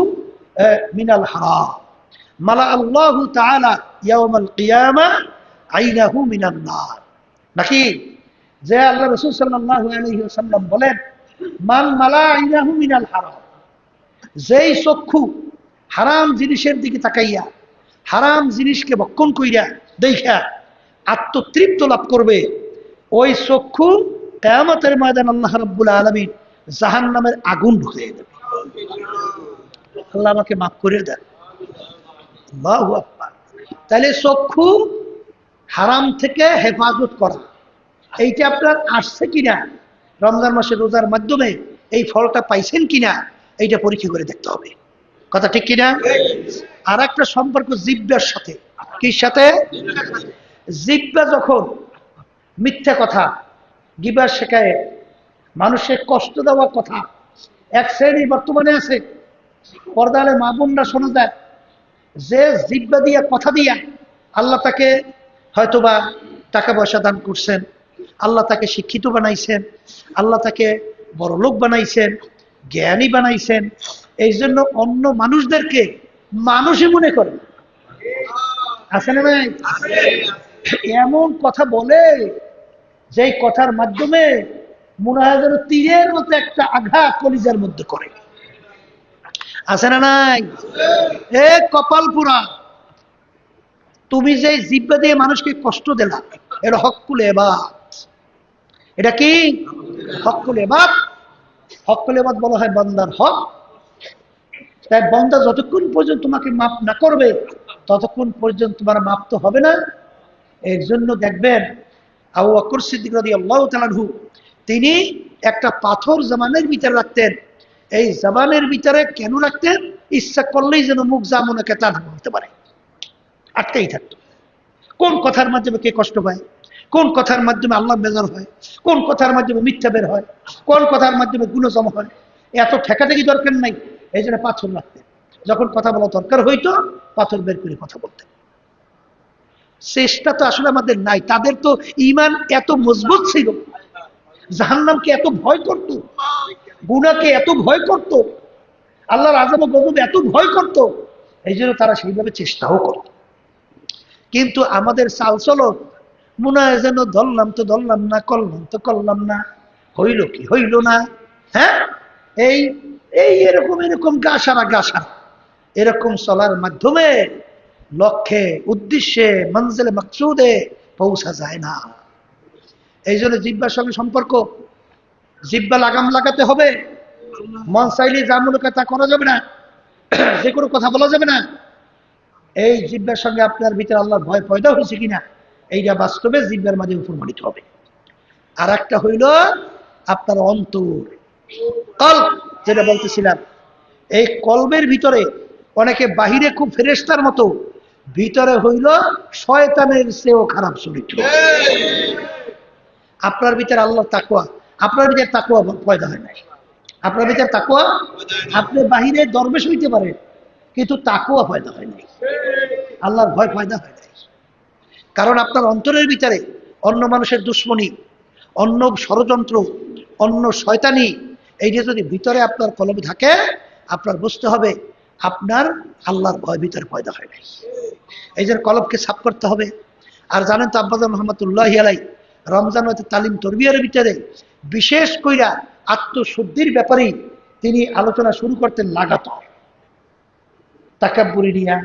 মিনাল হারাম, মালা আল্লাহু তাআলা ইয়াউমাল কিয়ামা আইনাহু মিনান নার, নাকি? যে আল্লাহ রাসূল সাল্লাল্লাহু আলাইহি ওয়াসাল্লাম বলেন, মান মালা আইনাহু মিনাল হারাম, যেই চক্ষু হারাম জিনিসের দিকে তাকাইয়া হারাম জিনিসকে ভক্ষণ কইরা দেখা আত্মতৃপ্ত লাভ করবে, ওই চক্ষু কিয়ামতের ময়দান আল্লাহ রাব্বুল আলামিন জাহান্নামের আগুন ঢুকিয়ে দেবে। আল্লাহ আমাকে মাফ করে দেন। আল্লাহু আকবার। তাহলে চক্ষু হারাম থেকে হেফাজত করা, এইটা আপনার আসছে কিনা, রমজান মাসে রোজার মাধ্যমে এই ফলটা পাইছেন কিনা, এইটা পরীক্ষা করে দেখতে হবে। কথা ঠিক কিনা? আর একটা সম্পর্ক জিহ্বার সাথে। কি সাথে? জিহ্বা যখন মিথ্যা কথা, গিবত, শেখায়, মানুষের কষ্ট দেওয়া কথা, এক শ্রেণী বর্তমানে আছে, পর্দালে মা বোনরা শোনা যায়, যে জিহ্বা দিয়া কথা দিয়া আল্লাহ তাকে হয়তোবা টাকা পয়সা দান করছেন, আল্লাহ তাকে শিক্ষিত বানাইছেন, আল্লাহ তাকে বড়লোক বানাইছেন, জ্ঞানী বানাইছেন, এই জন্য অন্য মানুষদেরকে মানুষই মনে করেন। আছে না ভাই? এমন কথা বলে যে কথার মাধ্যমে মনে হয় যেন তীরের মতো একটা আঘাত কলিজার মধ্যে করে। আছে না নাই? এ কপাল পুরা, তুমি যে জিহ্বা দিয়ে মানুষকে কষ্ট দিলা, এটা হক্কুল ইবাদ। এটা কি? হক্কুল ইবাদ। হক্কুল ইবাদ বলা হয় বান্দার হক। তাই বান্দা যতক্ষণ পর্যন্ত তোমাকে মাফ না করবে ততক্ষণ পর্যন্ত তোমার মাফ তো হবে না। এর জন্য দেখবেন আবু বকর সিদ্দিক রাদিয়াল্লাহু তাআলা আনহু, তিনি একটা পাথর জবানের ভিতরে রাখতেন। এই জবানের ভিতরে কেন রাখতেন? ইচ্ছা করলেই যেন মুখ জামুনাকে তা বলতে পারে, আটকেই থাকতো। কোন কথার মাধ্যমে কে কষ্ট পায়, কোন কথার মাধ্যমে আল্লাহ বেজার হয়, কোন কথার মাধ্যমে মিথ্যা বের হয়, কোন কথার মাধ্যমে গুণ জমা হয়, এত ঠেকাঠেকি দরকার নাই। এই জন্য পাথর রাখতেন। যখন কথা বলা দরকার হইতো পাথর বের করে কথা বলতেন। চেষ্টা তো আসলে আমাদের নাই। তাদের তো ঈমান এত মজবুত ছিল, জাহান্নামকে এত ভয় করত, গুনাহকে এত ভয় করত, আল্লাহর আযাব ও গজব এত ভয় করত, এই জন্য তারা সেইভাবে চেষ্টাও করত। কিন্তু আমাদের চালচলো মনে হয় যেন ধরলাম তো ধরলাম না, করলাম তো করলাম না, হইল কি হইল না। হ্যাঁ, এই এই এরকম এরকম গাছারা গাছারা এরকম চলার মাধ্যমে লক্ষ্যে, উদ্দেশ্যে, মঞ্জিলে মাকসুদে পৌঁছা যায় না। এই জন্য জিহ্বার সঙ্গে সম্পর্ক, জিহ্বা লাগাম লাগাতে হবে। মন চাইলে যা মনে করে তা করা যাবে না, যে কোনো কথা বলা যাবে না। এই জিহ্বার সঙ্গে আপনার ভিতরে আল্লাহর ভয় পয়দা হয়েছে কিনা, এইটা বাস্তবে জিহ্বার মাঝে প্রমাণিত হবে। আর একটা হইল আপনার অন্তর, কলব, যেটা বলতেছিলাম। এই কলবের ভিতরে অনেকে বাহিরে খুব ফেরেশতার মতো, ভিতরে হইল শয়তানের চেয়েও খারাপ চরিত্র। আপনার ভিতরে আল্লাহর তাকওয়া, আপনার ভিতরে তাকওয়া পয়দা হয় নাই। আপনার ভিতরে তাকওয়া, আপনি বাহিরে দরবেশ হইতে পারেন কিন্তু তাকওয়া পয়দা হয় নাই, আল্লাহর ভয় পয়দা হয় নাই। কারণ আপনার অন্তরের ভিতরে অন্য মানুষের দুশ্মনী, অন্য ষড়যন্ত্র, অন্য শয়তানি, এই যে যদি ভিতরে আপনার কলবে থাকে, আপনার বুঝতে হবে আপনার আল্লাহর ভয় ভিতরে পয়দা হয় নাই। এই যে কলবকে সাফ করতে হবে। আর জানেন তো আব্বাজান রহমাতুল্লাহি আলাইহি রমজান হতে তালিম তরবিয়ার ভিতরে বিশেষ কইরা আত্মশুদ্ধির ব্যাপারেই তিনি আলোচনা শুরু করতেন লাগাতার। তাকাব্বুরি নিয়া,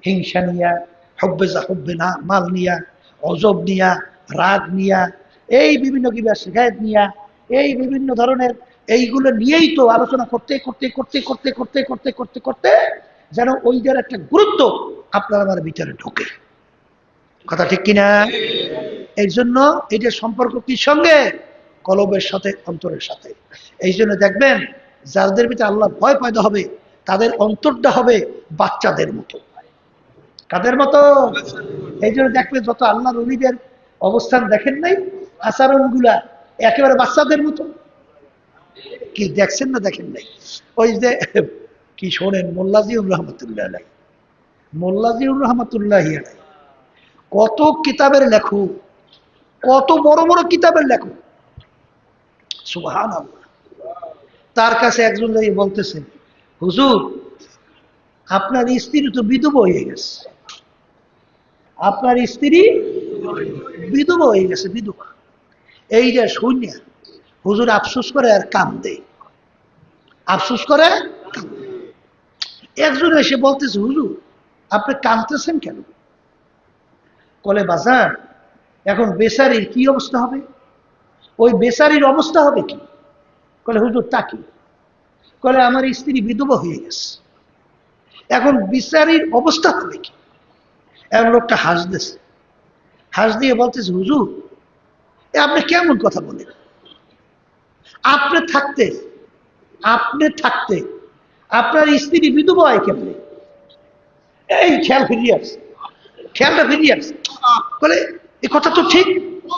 হিংসা নিয়া, হব্বে না মাল নিয়া, অজব নিয়া, রাগ নিয়া, এই বিভিন্ন কিবা শিকায়ত নিয়া, এই বিভিন্ন ধরনের এইগুলো নিয়েই তো আলোচনা করতে করতে করতে করতে করতে করতে করতে করতে যেন ওইটার একটা গুরুত্ব আপনার আমার ভিতরে ঢোকে। কথা ঠিক কিনা? এই জন্য এটার সম্পর্ক কি সঙ্গে? কলবের সাথে, অন্তরের সাথে। এই জন্য দেখবেন যাদের ভিতরে আল্লাহ ভয় পয়দা হবে তাদের অন্তরটা হবে বাচ্চাদের মতো। কাদের মতো? এই জন্য দেখবেন যত আল্লাহর ওলিদের অবস্থান দেখেন নাই, আচরণগুলা একেবারে বাচ্চাদের মতো। কি দেখছেন না দেখেন নাই? ওই যে কি শোনেন, মোল্লা জিউর রহমতুল্লাহ আলাই, মোল্লা জিউর রহমতুল্লাহ আলাই কত কিতাবের লেখক, কত বড় বড় কিতাবের লেখক, সুবহানাল্লাহ। তার কাছে একজন বলতেছে, হুজুর আপনার স্ত্রী তো বিধবা হয়ে গেছে, আপনার স্ত্রী বিধবা হয়ে গেছে, বিধবা। এইটা শূন্য হুজুর আফসোস করে আর কান্দে, আফসোস করে কান্দে। একজন এসে বলতেছে, হুজুর আপনি কাঁদতেছেন কেন? বলে বাজার, এখন বেচারির কি অবস্থা হবে? ওই বেচারির অবস্থা হবে কি? বলে হুজুর তা কি? বলে আমার স্ত্রী বিধবা হয়ে গেছে, এখন বেচারির অবস্থা হবে কি? এখন লোকটা হাসতেছে, হাস দিয়ে বলতেছে, হুজুর আপনি কেমন কথা বলেন? আপনি থাকতে, আপনি থাকতে আপনার স্ত্রী বিধবা হয় কেমনে? এই খেয়াল ফিরিয়ে আসছে, খেয়ালটা ফিরিয়ে আসছে। বলে এ কথা তো ঠিক,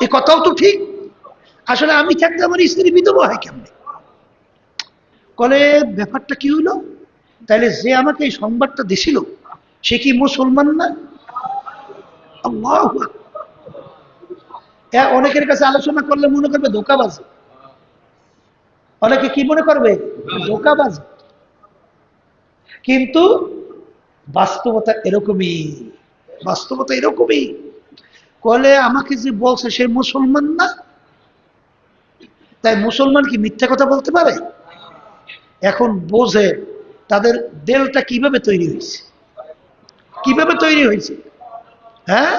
এ কথাও তো ঠিক, আসলে আমি থাকতে আমার স্ত্রী বিধবা হয় কেমনে? বলে ব্যাপারটা কি হইলো? তাহলে যে আমাকে এই সংবাদটা দিছিল সে কি মুসলমান না? আল্লাহু আকবার। অনেকের কাছে আলোচনা করলে মনে করবে ধোঁকাবাজ, অনেকে কি মনে করবে? ধোঁকাবাজ। কিন্তু বাস্তবতা এরকমই, বাস্তবতা এরকমই। কলে আমাকে যে বলছে সে মুসলমান না, তাই মুসলমান কি মিথ্যা কথা বলতে পারে? এখন বোঝে তাদের দেলটা কিভাবে তৈরি হয়েছে, কিভাবে তৈরি হয়েছে। হ্যাঁ,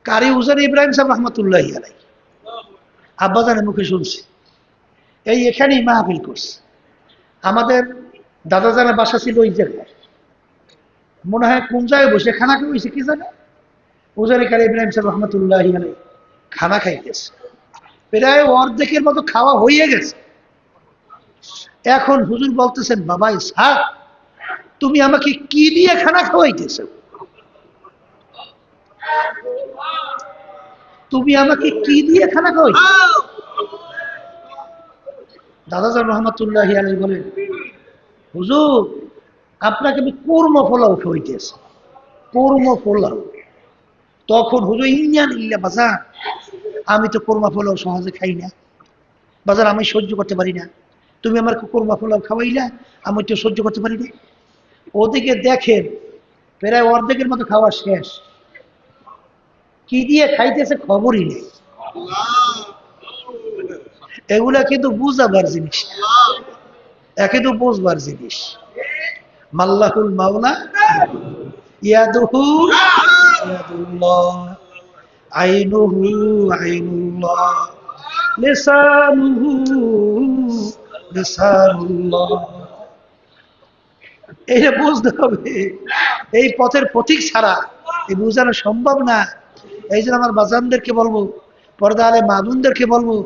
কারি উজার ইব্রাহিম সাহেব রহমতুল্লাহ আলাই আব্বাজানের মুখে শুনছি, এই এখানেই মাহফিল করছে। আমাদের দাদা জানের বাসা ছিল ওই জায়গায়, মনে হয় কোন জায়গায় বসে খানা খাইছে কি জানে, উজারি কারি ইব্রাহিম সাহেব রহমতুল্লাহ আলাই খানা খাইতেছে, প্রায় অর্ধেকের মতো খাওয়া হয়ে গেছে। এখন হুজুর বলতেছেন, বাবা ইসহাক তুমি আমাকে কি দিয়ে খানা খাওয়াইতেছো? তুমি আমাকে কি দিয়ে খানা খাওয়াইছো? দাদাজান রহমতুল্লাহ আলাই বলেন, হুজুর আপনাকে আমি কুরমা পোলাও খাওয়াইতেছি, কুরমা পোলাও। তখন হুজুর ইন্ডিয়ান ইল্লা বাজার, আমি তো কোরমা পোলাও সহজে খাই না বাজার, আমি সহ্য করতে পারি না, তুমি আমার কোরমা পোলাও খাওয়াইলা, আমি তো সহ্য করতে পারি না। ওদিকে দেখেন প্রায় অর্ধেকের মতো খাওয়া শেষ, কি দিয়ে খাইতেছে খবরই নেই। এগুলা কিন্তু বুঝাবার জিনিস, কিন্তু বুঝবার জিনিস। মাল্লাহুল মাওলা ইয়াদুহু ইয়াদুল্লাহ, আইনুহু আইনুল্লাহ, লিসানুহু লিসানুল্লাহ। এইটা বুঝতে হবে, এই পথের পথিক ছাড়া এই বোঝানো সম্ভব না। এই জন্য আমার বাজানদেরকে বলবো, পর্দা আলে মামুনদেরকে বলবো,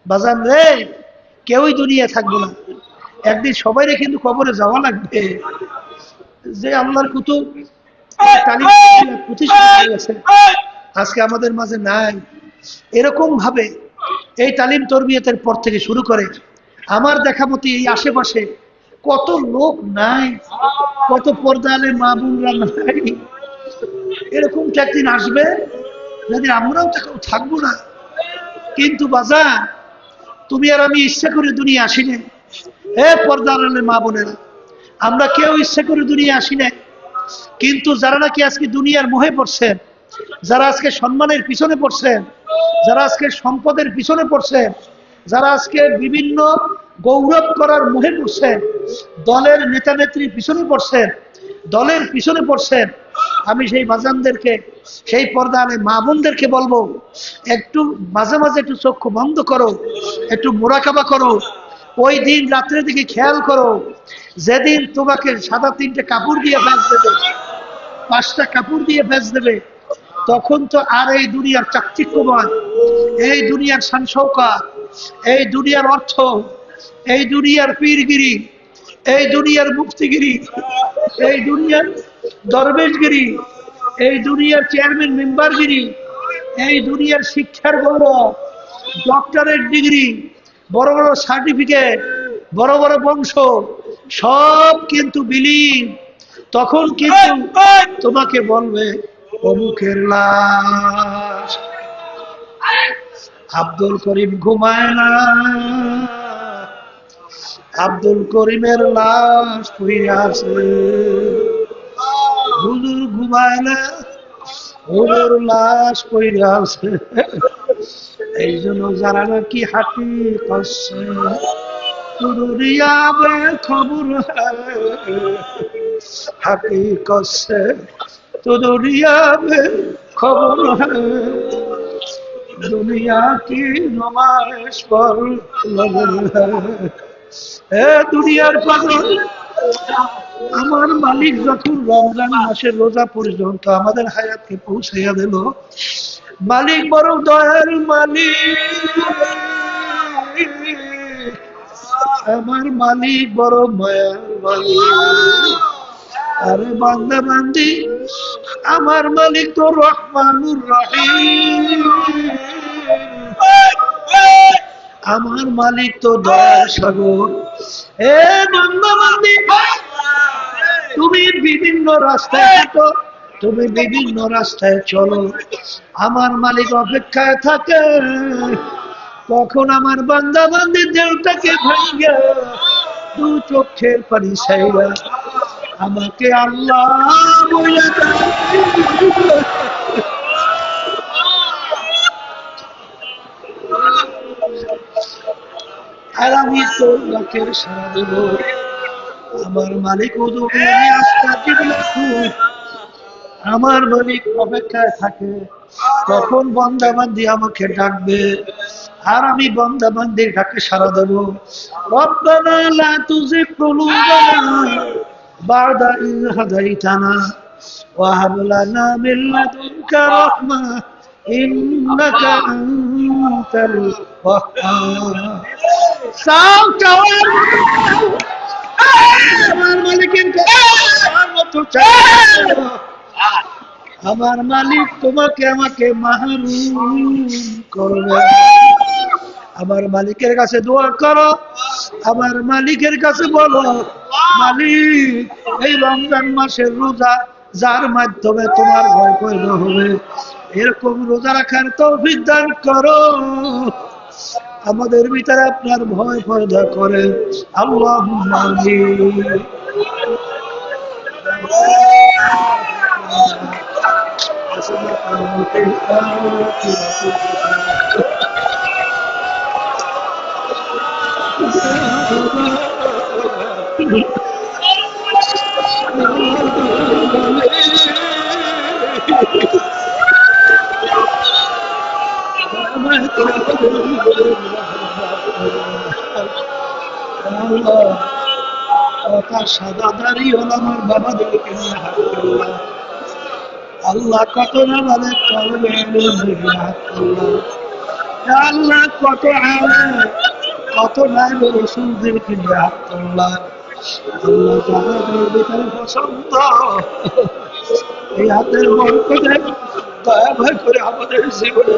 বাজান রে কেউই দুনিয়া থাকবো না, একদিন সবাইরে কিন্তু কবরে যাওয়া লাগবে। যে আল্লাহর কুতুব প্রতিষ্ঠিত হয়ে গেছে, আজকে আমাদের মাঝে নাই। এরকম ভাবে এই তালিম তরবিয়তের পর থেকে শুরু করে আমার দেখা মতো এই আশেপাশে কত লোক নাই, কত পর্দা আলে মা বোনরা নাই। এরকমটা একদিন আসবে যেদিন আমরাও কেউ থাকবো না। কিন্তু বাজার তুমি আর আমি ইচ্ছা করে দুনিয়া আসি না, হে পর্দা আলে মা বোনেরা, আমরা কেউ ইচ্ছা করে দুনিয়া আসি না। কিন্তু যারা নাকি আজকে দুনিয়ার মোহে পড়ছেন, যারা আজকে সম্মানের পিছনে পড়ছেন, যারা আজকে সম্পদের পিছনে পড়ছেন, যারা আজকে বিভিন্ন গৌরব করার মোহে পড়ছেন, দলের নেতা নেত্রীর পিছনে পড়ছেন, দলের পিছনে পড়ছেন, আমি সেই বাজানদেরকে, সেই পর্দা আলে মা বোনদেরকে বলবো, একটু মাঝে মাঝে একটু চক্ষু বন্ধ করো, একটু মোরাকাবা করো। ওই দিন রাত্রের দিকে খেয়াল করো, যেদিন তোমাকে সাদা 3টে কাপড় দিয়ে ভেজ দেবে, 5টা কাপড় দিয়ে ভেজ দেবে, তখন তো আর এই দুনিয়ার চাকচিক্যময়, এই দুনিয়ার শান-শৌকত, এই দুনিয়ার অর্থ, এই দুনিয়ার পীরগিরি, এই দুনিয়ার মুফতিগিরি, এই দুনিয়ার দরবেশগিরি, এই দুনিয়ার চেয়ারম্যান মেম্বারগিরি, এই দুনিয়ার শিক্ষার গৌরব, ডক্টরেট ডিগ্রি, বড় বড় সার্টিফিকেট, বড় বড় বংশ, সব কিন্তু বিলীন। তখন কিন্তু তোমাকে বলবে অমুকের লাশ। আব্দুল করিম ঘুমায় না, আব্দুল করিমের লাশ পড়ে আছে, হুজুর ঘুমাইলে হুজুর লাশ পড়ে আছে। এই জন্য যারা নাকি হাঁটি করছে দুনিয়াবে খবর হাঁটি করছে তো দুনিয়াবে খবর দুনিয়া কি নমাজ পর দুনিয়ার পাগল। আমার মালিক যখন রমজান মাসের রোজা পর্যন্ত আমাদের হায়াতকে পৌঁছাইয়া দিল, মালিক বড় দয়ার মালিক, আমার মালিক বড় মায়ার মালিক। আরে বান্দা বান্দি, আমার মালিক তো রহমানুর রহিম, আমার মালিক তো দয়ার সাগর। এ বান্দা বান্দি, তুমি বিভিন্ন রাস্তায় হাঁটো, তুমি বিভিন্ন রাস্তায় চলো, আমার মালিক অপেক্ষায় থাকে কখন আমার বান্দা বান্দির দেহটাকে ভাইয়া দু চোখের পানি ছাইরা আমাকে আল্লাহ বলে আর আমি তোর লোকের সারা দেব। আমার মালিক আমার মালিক অপেক্ষায় থাকে কখন বান্দাবান্দি আমাকে ডাকবে, আর আমি বান্দাবান্দির ডাকে সাড়া দেব। রব্বানা লা তুযিগ কুলুবানা বা'দা ইয হাদাইতানা ওয়া হাব লানা মিন লাদুনকা রাহমা ইন্নাকা আনতাল ওয়াহ্হাব। সাও চাওয়ার আমার মালিকের মতো চাও, আমার মালিক তোমাকে আমাকে মাহরুম করবে। আমার মালিকের কাছে দোয়া করো, আমার মালিকের কাছে বলো, মালিক এই রমজান মাসের রোজা যার মাধ্যমে তোমার ভয় পয়দা হবে, এরকম রোজা রাখার তৌফিক দান করো। আমাদের ভিতরে আপনার ভয় পয়দা করে। আল্লাহুম্মা আমিন। সাদা দাড়ি হল আমার বাবাদেরকে নিয়ে হাত করলাম, আল্লাহ কত না বলে করবে হাত করলাম, আল্লাহ কত কত নাই রসুলদেরকে নিয়ে হাত করলাম। আল্লাহ যাদের ভিতরে পছন্দ এই হাতের বরকতে দয়া ভয় করে আমাদের জীবনে